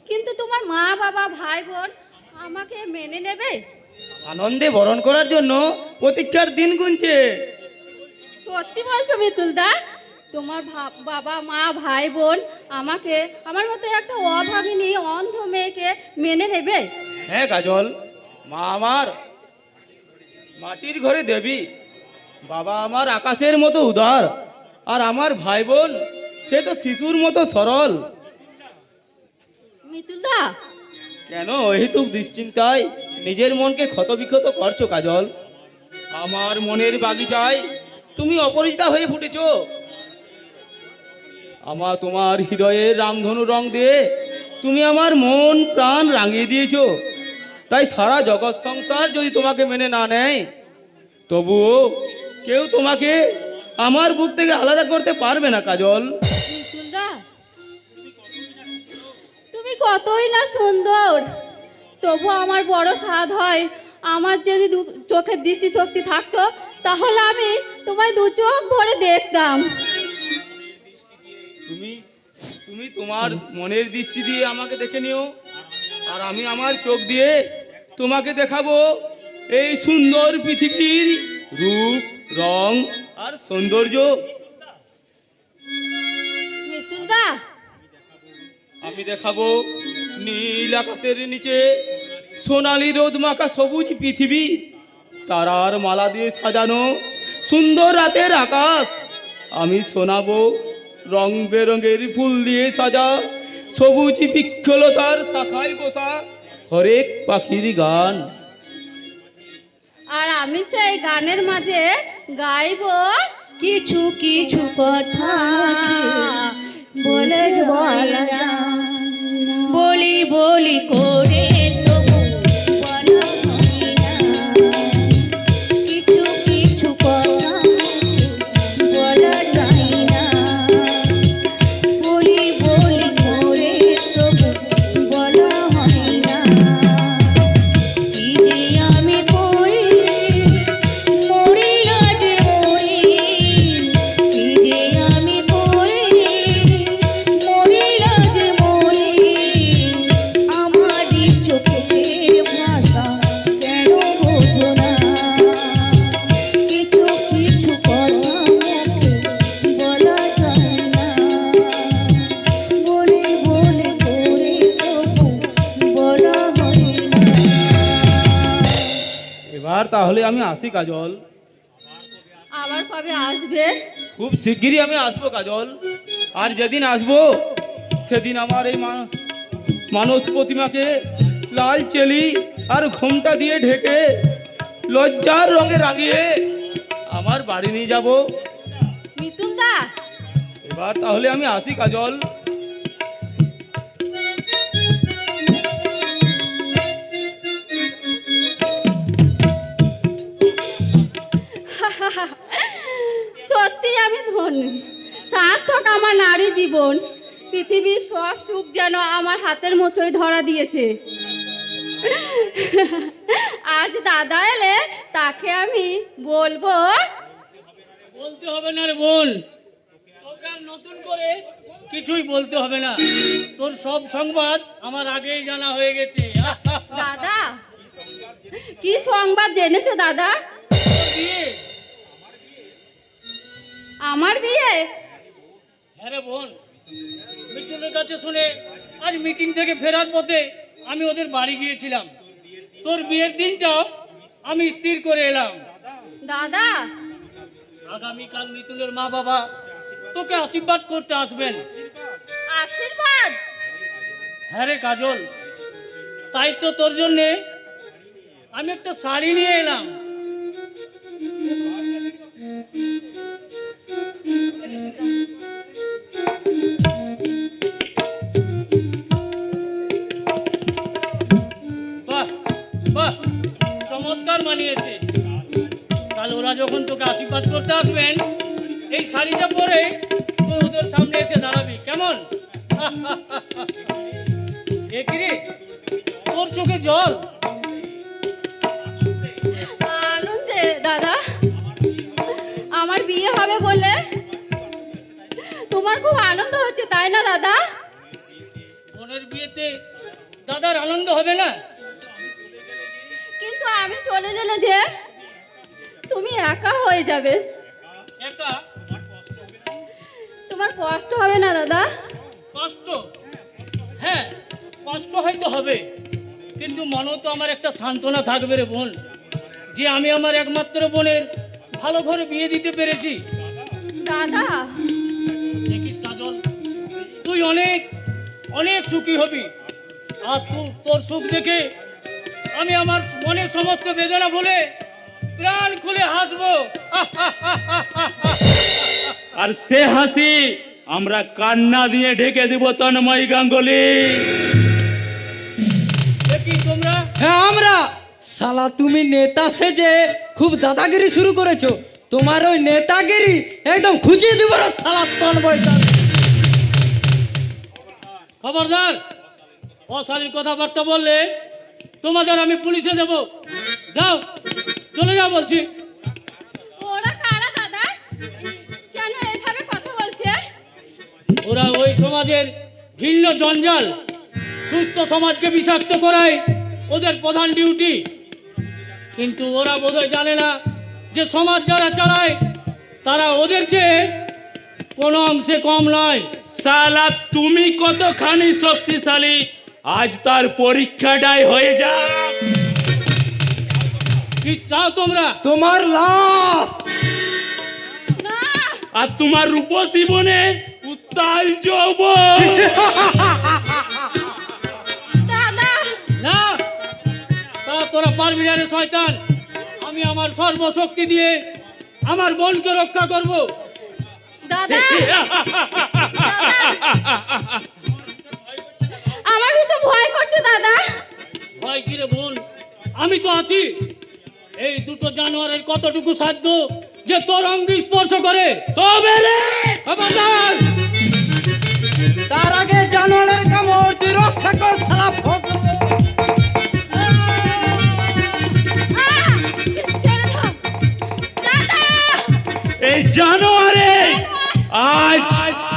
কিন্তু তোমার মা বাবা ভাই বোন আমাকে মেনে নেবে? আনন্দে বরণ করার জন্য প্রতীক্ষার দিন গুনছে। সত্যি বলছো মিতুলদা? তোমার বাবা মা ভাই বোন আমাকে আমার মতো একটা অভাগিনী অন্ধ মেয়েকে মেনে নেবে? হ্যাঁ কাজল, মা আমার মাটির ঘরে দেবী, বাবা আমার আকাশের মতো উদার, আর আমার ভাই বোন সে তো শিশুর মতো সরল। মিতুলদা, কেন অহেতুক দুশ্চিন্তায় নিজের মনকে ক্ষতবিক্ষত করছো কাজল? আমার মনের বাগিচায় তুমি অপরিচিতা হয়ে ফুটেছো। তোমার হৃদয়ের রামধনু রং দিয়ে তুমি আমার মন প্রাণ রাঙিয়ে দিয়েছো। তাই সারা জগৎ সংসার যদি তোমাকে মেনে না নেয়, তবুও কেউ তোমাকে আমার বুক থেকে আলাদা করতে পারবে না কাজল। মিতুলদা, তুমি কতই না সুন্দর, তবু আমার বড় সাধ হয় আমার যদি চোখের দৃষ্টি শক্তি থাকতো তাহলে আমি তোমায় দু চোখ ভরে দেখতাম। তুমি তোমার মনের দৃষ্টি দিয়ে আমাকে দেখে নিও, আর আমি আমার চোখ দিয়ে তোমাকে দেখাবো এই সুন্দর পৃথিবীর রূপ রং আর সৌন্দর্য। মিতুলদা, আমি দেখাবো নীল আকাশের নিচে সোনালি রোদ মাখা সবুজ পৃথিবী, তারার মালা দিয়ে সাজানো সুন্দর রাতের আকাশ। আমি শোনাবো রং বেরঙের ফুল দিয়ে সাজা সবুজ বৃক্ষলতার শাখায় বসা হরেক পাখির গান। আর আমি সেই গানের মাঝে গাইবো কিছু কিছু কথা বলে বলা বলি বলি করে তবু বলা হয় না। কিছু কিছু কথা বলা যায় না, বলি বলি করে তবু বলা হয় না। কি যে আমি করি মরি আজ মরি, কি যে আমি করি মরি আজ মরি। আমারই চোখের ভাষা কেন বোঝো না? কিছু কিছু কথা মুখে বলা যায় না, বলি বলি করে তবু বলা হয় না। এবার তাহলে আমি আসি কাজল। আবার কবে আসবে? খুব শিগগিরই আমি আসবো কাজল। আর যেদিন আসবো সেদিন আমার এই মানস প্রতিমাকে লাল চেলি আর ঘোমটা দিয়ে ঢেকে লজ্জার রঙে রাঙিয়ে আমার বাড়ি নিয়ে যাব। মিতুলদা, এবার তাহলে আমি আসি কাজল। সত্যি আমি ধন্য, সার্থক আমার নারী জীবন। পৃথিবীর সব সুখ যেন আমার হাতের মুঠোয় ধরা দিয়েছে। আজ দাদা এলে তাকে আমি বলবো। বলতে হবে না রে বোন, তোকে আর নতুন করে কিছুই বলতে হবে না। তোর সব সংবাদ আমার আগেই জানা হয়ে গেছে। দাদা, কি সংবাদ জেনেছো দাদা? বিয়ে আমার বিয়ে? হ্যাঁ রে বোন, মিতুলের কাছে শুনে আজ মিটিং থেকে ফেরার পথে আমি ওদের বাড়ি গিয়েছিলাম। তোর বিয়ের দিনটাও আমি স্থির করে এলাম। দাদা, আগামীকাল মিতুলের মা বাবা তোকে আশীর্বাদ করতে আসবেন। আশীর্বাদ? হ্যাঁ রে কাজল, তাই তো তোর জন্যে আমি একটা শাড়ি নিয়ে এলাম। বাহ বাহ, চমৎকার মানিয়েছে। কাল ওরা যখন তোকে আশীর্বাদ করতে আসবেন, এই শাড়িটা পরে তুই ওদের সামনে এসে দাঁড়াবি, কেমন? এ কি রে, তোর চোখে জল? আনন্দে দাদা, আমার বিয়ে হবে বলে তোমার খুব আনন্দ হচ্ছে, তাই না দাদা? বোনের বিয়েতে দাদার আনন্দ হবে না? কিন্তু আমি চলে গেলে যে তুমি একা হয়ে যাবে। একা? তোমার কষ্ট হবে না দাদা? কষ্ট? হ্যাঁ, কষ্ট হয়তো হবে, কিন্তু মনেও তো আমার একটা সান্ত্বনা থাকবে রে বোন, যে আমি আমার একমাত্র বোনের ভালো ঘরে বিয়ে দিতে পেরেছি। দাদা, দেখিস কাজল, তুই অনেক অনেক সুখী হবি, আর তোর সুখ দেখে আমি আমার মনের সমস্ত বেদনা ভুলে প্রাণ খুলে হাসবো। আর সে হাসি আমরা কান্না দিয়ে ঢেকে দিব তন্ময় গাঙ্গুলি। দেখি তোমরা, হ্যাঁ আমরা। শালা তুমি নেতা সেজে খুব দাদাগিরি শুরু করেছো। তোমার ওই নেতাগিরি একদম খুঁজিয়ে দিব রে শালা তন্ময়। খবরদার, অশালীন কথাবার্তা বললে তোমাদের আমি পুলিশে যাব। যাও, চলে যাও বলছি। ওরা কারা দাদা? কেন এইভাবে কথা বলছে? ওরা ওই সমাজের ঘৃণ্য জঞ্জাল, সুস্থ সমাজকে বিষাক্ত করাই ওদের প্রধান ডিউটি। কিন্তু ওরা বোধহয় জানে না যে সমাজ যারা চালায় তারা ওদের চেয়ে কোনো অংশে কম নয়। সালা তুমি কতখানি শক্তিশালী, আজ তার পরীক্ষাটাই হয়ে যাক। কি চাও তোমরা? তোমার লাশ। না আর তোমার রূপসী বনে উত্তাল যৌবন। দাদা, না, তা তোরা পারবি না রে শয়তান। আমি আমার সর্বশক্তি দিয়ে আমার বোনকে রক্ষা করব। দাদা, আমার ভীষণ ভয় করছে দাদা। ভয় কি রে বোন, আমি তো আছি। এই দুটো জানোয়ারের কতটুকু সাধ্য যে তোর অঙ্গ স্পর্শ করে? তবে রে খবরদার! তার আগে জানোয়ারের কামড় তুই রক্ষা কর শালা ভদ্র। ছেড়ে দাও দাদা। এই জানোয়ারে আজ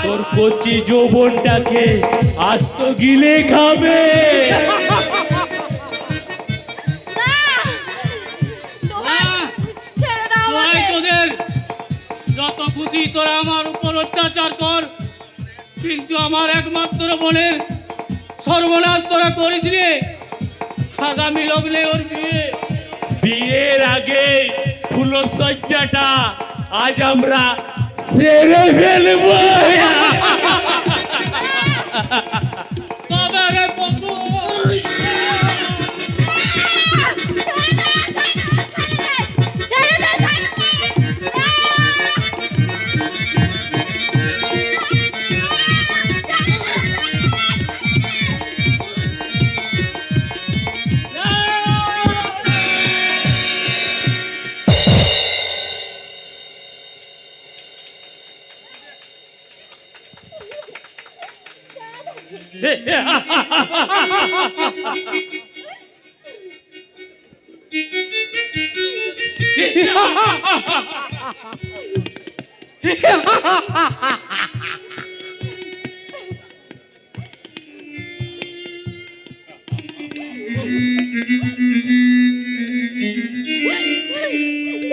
তোর কচি যৌবনটাকে আস্ত গিলে খাবে। না, তোমার ছেড়ে দাও তোরাই আমাকে। তোদের যত খুশি তোরা আমার উপর অত্যাচার কর, কিন্তু আমার একমাত্র বোনের সর্বনাশ তোরা করিস রে। আগামী লগ্নে ওর বিয়ে। বিয়ের আগে ফুলসজ্জাটা আজ আমরা সেরে ফেলবো। তবে রে পশু, ছেড়ে দাও দাদা।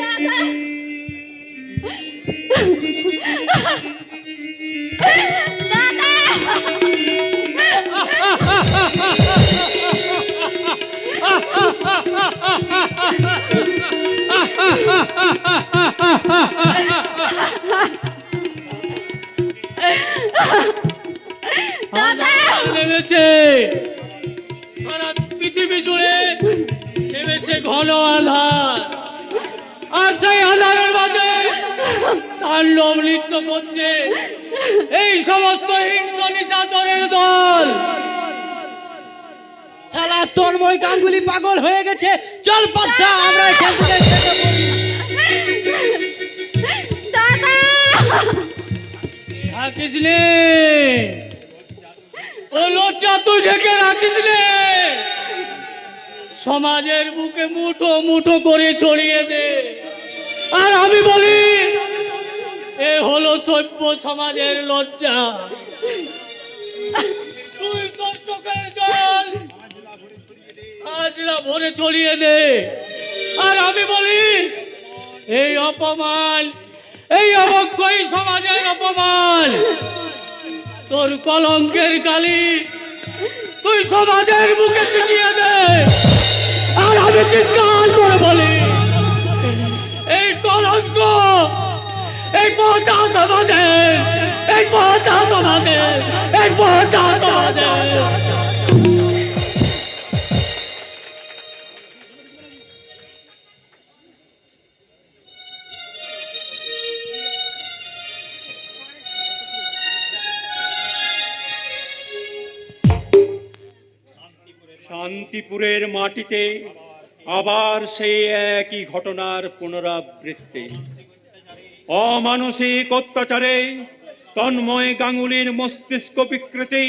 দাদা, নেমেছে সারা পৃথিবী জুড়ে নেমেছে ঘন আঁধার, আর সেই আঁধারের মাঝে তাণ্ডব নৃত্য করছে এই সমস্ত হিংস্র নিশাচরের দল। শালা তন্ময় গাঙ্গুলি পাগল হয়ে গেছে। চল বাচ্চা, আমরা এখান থেকে কেটে পড়ি। দাদা রাখিস নে ও লজ্জা, তুই ঢেকে রাখিস নে। সমাজের বুকে মুঠো মুঠো করে ছড়িয়ে দে। আর আমি বলি, এ হলো সভ্য সমাজের লজ্জা। তুই তোর চোখের জল আজলা ভরে ছড়িয়ে দে। আর আমি বলি, এই অপমান, এই অবক্ষয় সমাজের অপমান, তোর কলঙ্কের কালি তুই সমাজের বুকে ছিটিয়ে দে। আর আমি চিৎকার করে বলি, এই কলঙ্ক, এই পচা সমাজের, এই পচা সমাজের, এই পচা সমাজের। শান্তিপুরের মাটিতে আবার সেই একই ঘটনার পুনরাবৃত্তি। অমানসিক অত্যাচারে তন্ময় গাঙ্গুলির মস্তিষ্ক বিকৃতি,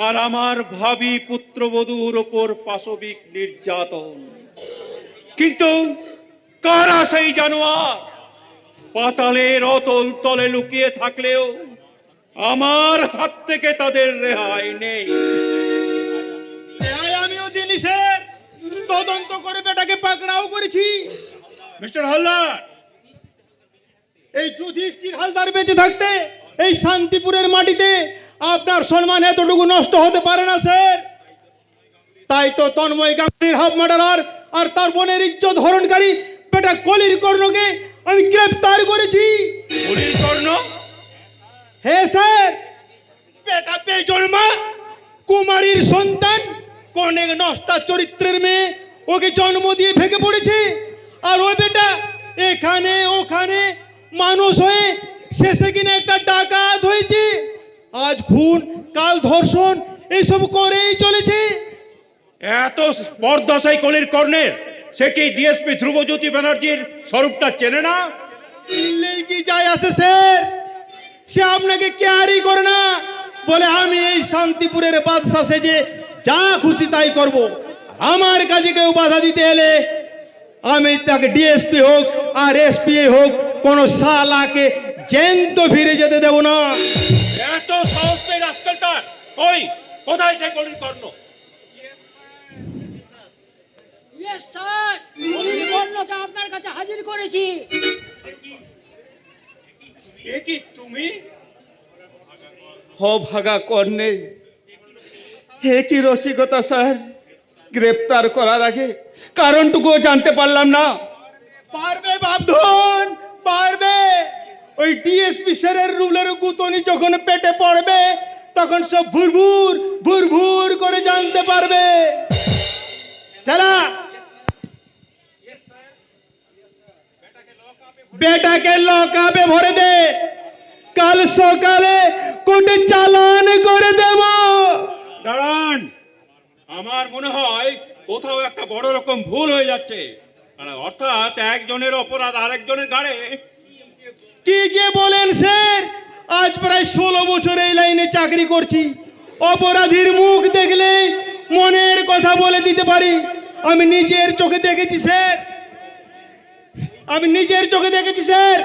আর আমার ভাবি পুত্রবধূর ওপর পাশবিক নির্যাতন। কিন্তু কারা সেই জানোয়ার? পাতালের অতল তলে লুকিয়ে থাকলেও আমার হাত থেকে তাদের রেহাই নেই। আমিও জিনিসের তদন্ত করে বেটাকে পাকড়াও করেছি। মিস্টার হালদার, এই যুধিষ্ঠির হালদার বেঁচে থাকতে এই শান্তিপুরের মাটিতে আপনার সম্মান এতটুকু নষ্ট হতে পারে না স্যার। তাই তো তন্ময় গাঙ্গুলির হাফ মার্ডারার আর তার বোনের ইজ্জত হরণকারী বেটা কলির কর্ণকে আমি গ্রেফতার করেছি। কলির কর্ণ? হ্যাঁ স্যার, বেটা বেজন্মা কুমারীর সন্তান, অনেক নষ্টা চরিত্রের মেয়ে, ওকে জন্ম দিয়ে ভেঙে পড়েছে। আর ওই বেটা এখানে ওখানে মানুষ হয়ে শেষে কিনা একটা ডাকাত হয়েছে। আজ খুন, কাল ধর্ষণ, এইসব করেই চলেছে। এত স্পর্ধা সেই কলির কর্ণের, সে কি ডিএসপি ধ্রুবজ্যোতি ব্যানার্জির স্বরূপটা চেনে না? চিনলেই কি যায় আসে স্যার? সে আপনাকে কেয়ারই করে না, বলে আমি এই শান্তিপুরের বাদশা সেজে যা খুশি তাই করব। আমার কাজে কেউ বাধা দিতে এলে আমি তাকে ডিএসপি হোক আর এসপি হোক, কোন শালাকে জ্যান্ত ফিরে যেতে দেব না। এত সাহস পেয়ে রাস্কেলটার, ওই কোথায় সেই কলির কর্ণ? ইয়েস স্যার, কলির কর্ণকে আপনার কাছে হাজির করেছি। এ কি তুমি? হ ভাগা কর্ণে, হে কি রসিকতা স্যার! গ্রেপ্তার করার আগে কারণটুকুও জানতে পারলাম না। পারবে বাপধন, পারবে। ওই ডিএসপি স্যারের রুলের গুতনি যখন পেটে পড়বে তখন সব ভুরভুর ভুরভুর করে জানতে পারবে। চলা, বেটাকে লকআপে ভরে দে, কাল সকালে কোর্টে চালান করে দেব। দাঁড়ান, আমার মনে হয় কোথাও একটা বড় রকম ভুল হয়ে যাচ্ছে। অর্থাৎ একজনের অপরাধ আরেকজনের ঘাড়ে। কি যে বলেন স্যার, আজ প্রায় 16 বছর এই লাইনে চাকরি করছি। অপরাধীর মুখ দেখলে মনের কথা বলে দিতে পারি। আমি নিজের চোখে দেখেছি স্যার, আমি নিজের চোখে দেখেছি স্যার।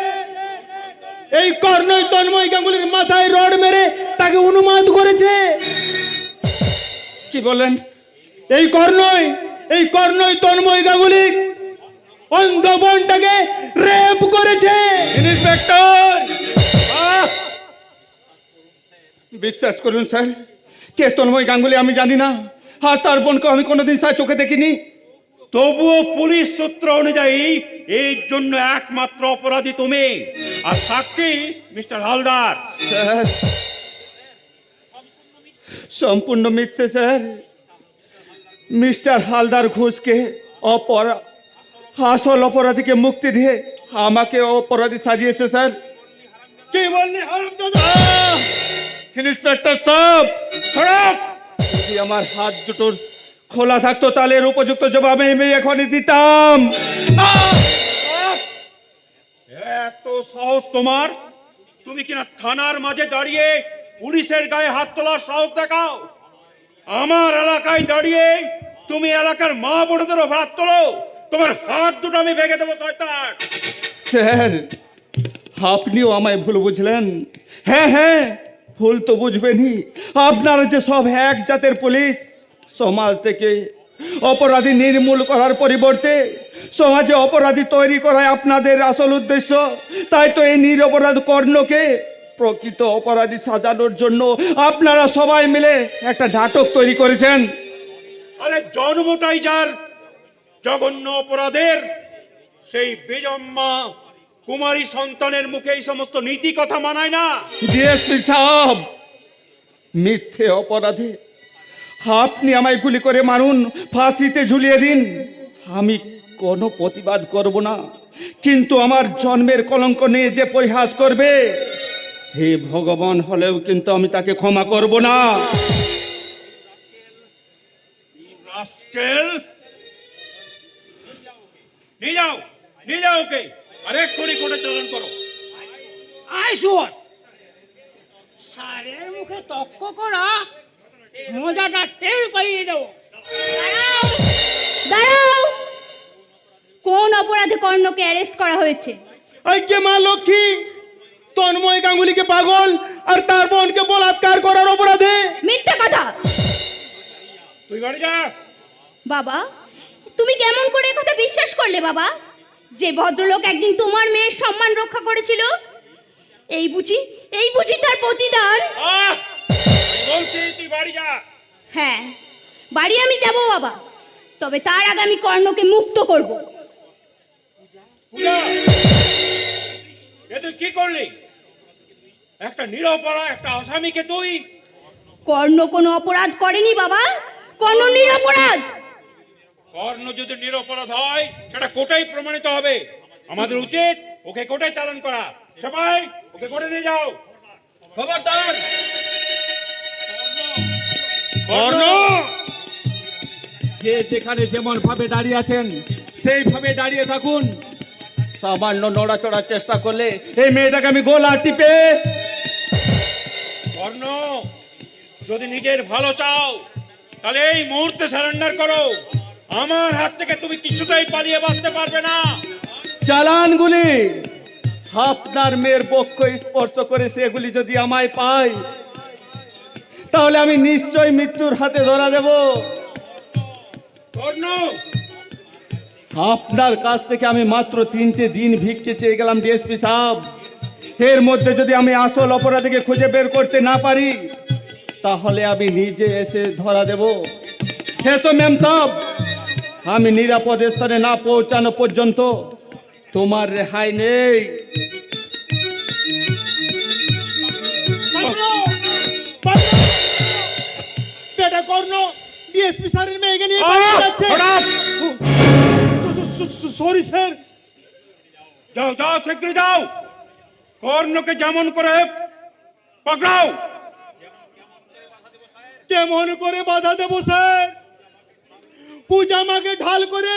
এই কর্ণই তন্ময় গাঙ্গুলির মাথায় রড মেরে তাকে উন্মাদ করেছে। কি বলেন? এই কর্ণই তন্ময় গাঙ্গুলির অন্ধ বোনটাকে রেপ করেছে। ইন্সপেক্টর, বিশ্বাস করুন স্যার, কে তন্ময় গাঙ্গুলি আমি জানি না, আর তার বোনকে আমি কোনোদিন স্যার চোখে দেখিনি। তবুও পুলিশ সূত্র অনুযায়ী এর জন্য একমাত্র অপরাধী তুমি, আর সাক্ষী মিস্টার হালদার। স্যার সম্পূর্ণ মিথ্যে স্যার। মিস্টার হালদার ঘোষকে আসল অপরাধীকে মুক্তি দিয়ে আমাকে অপরাধী সাজিয়েছে স্যার। কি বললি হারামজাদা? ইন্সপেক্টর সাহেব, খারাপ যদি আমার হাত দুটোর খোলা থাকতো তাহলে এর উপযুক্ত জবাব আমি এখনই দিতাম। এত সাহস তোমার? তুমি কিনা থানার মাঝে দাঁড়িয়ে পুলিশের গায়ে হাত তোলার সাহস দেখাও? আমার এলাকায় দাঁড়িয়ে তুমি এলাকার মা বোনদেরও হাত তোলো? তোমার হাত দুটো আমি ভেঙে দেবো শয়তান। স্যার আপনিও আমায় ভুল বুঝলেন। হ্যাঁ হ্যাঁ, ভুল তো বুঝবেনই। আপনারা যে সব এক জাতের পুলিশ, সমাজ থেকে অপরাধী নির্মূল করার পরিবর্তে সমাজে অপরাধী তৈরি করাই আপনাদের আসল উদ্দেশ্য। তাই তো এই নিরপরাধ কর্ণকে প্রকৃত অপরাধী সাজানোর জন্য আপনারা সবাই মিলে একটা নাটক তৈরি করেছেন। আরে জন্মটাই যার জঘন্য অপরাধের, সেই বেজম্মা কুমারী সন্তানের মুখে এই সমস্ত নীতি কথা মানায় না। ডিএসপি সাহেব, মিথ্যে অপরাধে আপনি আমায় গুলি করে মারুন, ফাঁসিতে ঝুলিয়ে দিন, আমি কোনো প্রতিবাদ করব না। কিন্তু আমার জন্মের কলঙ্ক নিয়ে যে পরিহাস করবে সে ভগবান হলেও কিন্তু আমি তাকে ক্ষমা করব না। রাস্কেল, নিয়ে যাও ওকে, আর এক্ষুনি কোর্টে চালান করো। আয় শুয়ার, সারের মুখে তক্ক করা মজাটা টের পাইয়ে দেবো। দাঁড়াও, কোন অপরাধে কর্ণকে অ্যারেস্ট করা হয়েছে? আজকে মা লক্ষ্মী তন্ময় গাঙ্গুলিকে পাগল আর তার বোনকে বলাৎকার করার অপরাধে। মিথ্যা কথা। তুই বাড়ি যা। বাবা, তুমি কেমন করে কথা বিশ্বাস করলে বাবা? যে ভদ্রলোক একদিন তোমার মেয়ের সম্মান রক্ষা করেছিল, এই বুঝি তার প্রতিদান? বলছি তুই বাড়ি যা। হ্যাঁ, বাড়ি আমি যাব বাবা, তবে তার আগে আমি কর্ণকে মুক্ত করব। পূজা, এ তুই কি করলি? একটা নিরপরাধ একটা আসামিকে তুই। কর্ণ কোনো অপরাধ করেনি বাবা, কর্ণ নিরপরাধ। কর্ণ যদি নিরপরাধ হয় সেটা কোর্টেই প্রমাণিত হবে। আমাদের উচিত ওকে কোর্টে চালান করা। সবাই ওকে কোর্টে নিয়ে যাও। খবরদার কর্ণ, যে যেখানে যেমন ভাবে দাঁড়িয়ে আছেন সেইভাবে দাঁড়িয়ে থাকুন। সামান্য নড়াচড়ার চেষ্টা করলে এই মেয়েটাকে আমি গোলা টিপে। কর্ণ, যদি নিজের ভালো চাও তাহলে এই মুহূর্তে সারেন্ডার করো। আমার হাত থেকে তুমি কিছুতেই পালিয়ে বাঁচতে পারবে না। চালানগুলি আপনার মেয়ের বক্ষ স্পর্শ করে সেগুলি যদি আমায় পায় তাহলে আমি নিশ্চয় মৃত্যুর হাতে ধরা দেব। কর্ণ, আপনার কাছ থেকে আমি মাত্র 3টে দিন ভিক্ষে চেয়ে গেলাম ডিএসপি সাহেব। এর মধ্যে যদি আমি আসল অপরাধীকে খুঁজে বের করতে না পারি তাহলে আমি নিজে এসে ধরা দেব। এসো ম্যাম সাহেব, আমি নিরাপদ স্থানে না পৌঁছানো পর্যন্ত তোমার রেহাই নেই। বেটা কর্ণ ডিএসপি স্যারের মেয়েকে নিয়ে পালিয়ে যাচ্ছে। Sorry sir. যাও যাও, শীঘ্র যাও। কর্ণকে যেমন করে পকড়াও। কেমন করে বাধা দেবো স্যার? পূজা মাকে ঢাল করে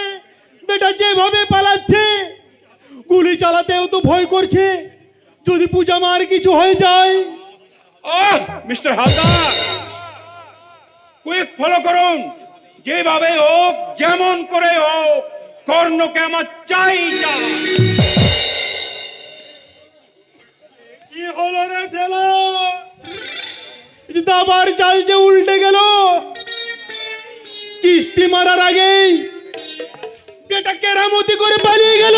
বেটা যেভাবে পালাচ্ছে, গুলি চালাতেও তো ভয় করছে। যদি পূজা মার কিছু হয়ে যায়। মিস্টার হালদার, কুইক ফলো করুন। যেভাবে হোক যেমন করে হোক কর্ণকে আমার চাই চাই। কি হলো রে ঠেলা? দাবার চাল যে উল্টে গেল। কিস্তি মারার আগেই বেটা কেরামতি করে পালিয়ে গেল।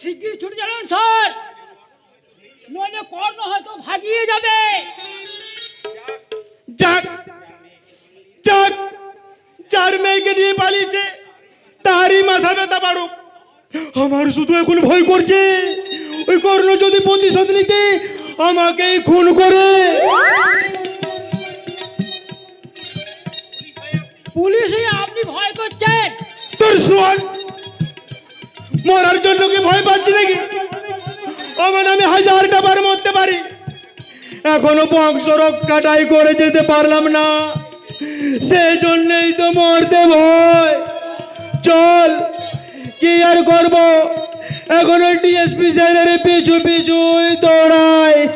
শিগগির ছুটে চালান স্যার, নইলে কর্ণ হয়তো ভাগিয়ে যাবে। যাক যাক, নিয়ে পালিয়েছে, তারই মাথা ব্যথা বাড়ুক। আমার শুধু এখন ভয় করছে ওই কর্ণ যদি প্রতিশোধ নিতে আমাকেই খুন করে। পুলিশে আপনি ভয় করছেন? তোর শোন, মরার জন্য কি ভয় পাচ্ছি নাকি? আমার আমি 1000টা বার মরতে পারি, এখনো বংশ রক্ষাটাই করে যেতে পারলাম না, সেই জন্যই তো মরতে ভয়। চল, কি আর করব, এখন ওই ডিএসপি স্যারের পিছু পিছুই দৌড়াই।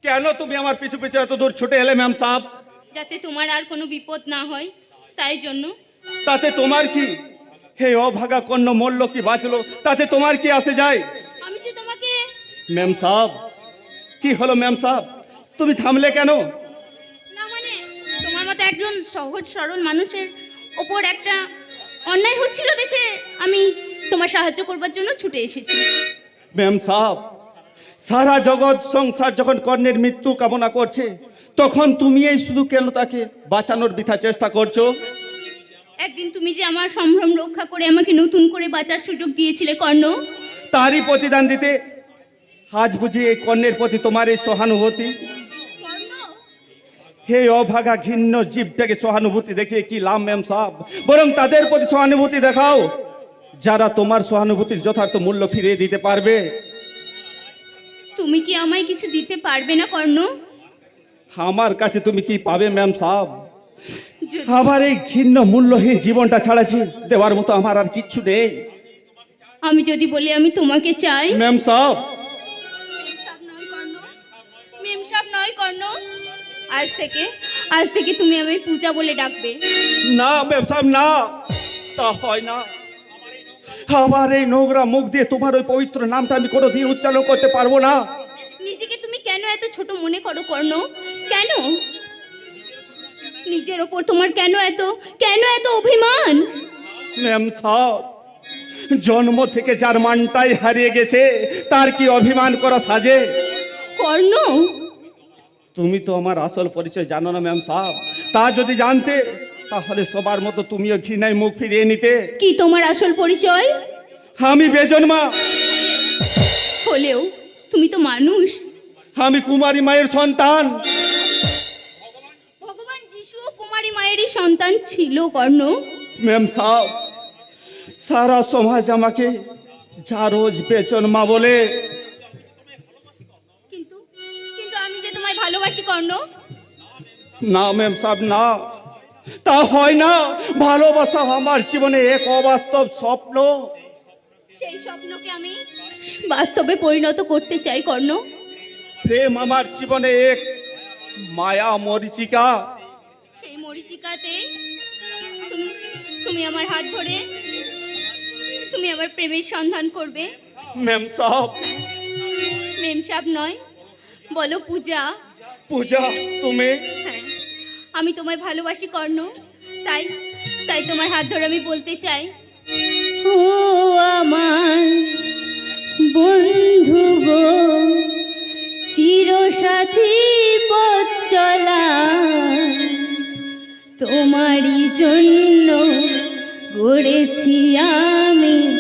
কেন তুমি আমার পিছু পিছু এত দূর ছুটে এলে ম্যাম সাহেব? যাতে তোমার আর কোনো বিপদ না হয় তাই জন্য। তাতে তোমার কি? হে অভাগা কর্ণ মরল কি বাঁচলো, তাতে তোমার কি আসে যায়? আমি যে তোমাকে ম্যাম সাহেব, কি হলো ম্যাম সাহেব, তুমি থামলে কেন? না মানে তোমার মতো একজন সহজ সরল মানুষের ওপর একটা অন্যায় হচ্ছিল দেখে আমি তোমার সাহায্য করবার জন্য ছুটে এসেছি। ম্যাম সাহেব, সারা জগৎ সংসার যখন কর্ণের মৃত্যু কামনা করছে, তখন তুমি এই শুধু কেন তাকে বাঁচানোর বৃথা চেষ্টা করছো? একদিন তুমি যে আমার সম্ভ্রম রক্ষা করে আমাকে নতুন করে বাঁচার সুযোগ দিয়েছিলে কর্ণ, তারই প্রতিদান দিতে আজ বুঝি এই কর্ণের প্রতি তোমার এই সহানুভূতি? হে অভাগা ঘৃণ্য জীবটাকে সহানুভূতি দেখিয়ে কি লাভ ম্যাম সাহেব? বরং তাদের প্রতি সহানুভূতি দেখাও যারা তোমার সহানুভূতির যথার্থ মূল্য ফিরিয়ে দিতে পারবে। তুমি কি আমায় কিছু দিতে পারবে না কর্ণ? আমার কাছে তুমি কি পাবে ম্যাম সাহেব? যদি- আমার এই ঘৃণ্য মূল্যহীন জীবনটা ছাড়াছি দেওয়ার মতো আমার আর কিচ্ছু নেই। আমি যদি বলি আমি তোমাকে চাই, ম্যাম সাহেব, মেম সাহেব নয় কর্ণ, আজ থেকে তুমি আমায় পূজা বলে ডাকবে। না ম্যাম সাহেব, না, তা হয় না। আমার এই নোংরা মুখ দিয়ে তোমার ওই পবিত্র নামটা আমি কোনোদিন উচ্চারণ করতে পারবো না। নিজেকে তুমি কেন এত ছোট মনে করো কর্ণ? কেন নিজের ওপর তোমার কেন এত অভিমান? ম্যাম সাহেব, জন্ম থেকে যার মানটাই হারিয়ে গেছে তার কি অভিমান করা সাজে? কর্ণ, তুমি তো আমার আসল পরিচয় জানো না ম্যাম সাহেব। তা যদি জানতে তাহলে সবার মতো তুমিও ঘৃণায় মুখ ফিরিয়ে নিতে। কি তোমার আসল পরিচয়? আমি বেজন্মা, হলেও তুমি তো মানুষ। আমি কুমারী মায়ের সন্তান। ভগবান যিশু কুমারী মায়েরই সন্তান ছিল কর্ণ। ম্যাম সাহেব, সারা সমাজ আমাকে যা রোজ বেজন্মা বলে, কিন্তু কিন্তু আমি যে তোমায় ভালোবাসি কর্ণ। না ম্যাম সাহেব, না, তা হয় না। ভালোবাসা আমার জীবনে এক অবাস্তব স্বপ্ন। সেই স্বপ্নকে আমি বাস্তবে পরিণত করতে চাই কর্ণ। প্রেম আমার জীবনে এক মায়া মরিচিকা। সেই মরিচিকাতে তুমি আমার হাত ধরে তুমি আমার প্রেমের সন্ধান করবে। ম্যাম সাহেব, মেম সাহেব নয়, বলো পূজা। পূজা, তুমি? হ্যাঁ, আমি তোমায় ভালোবাসি কর্ণ। তাই তোমার হাত ধরে আমি বলতে চাই, ও আমার বন্ধু গো, চিরসাথী পথ চলা, তোমারই জন্য গড়েছি আমি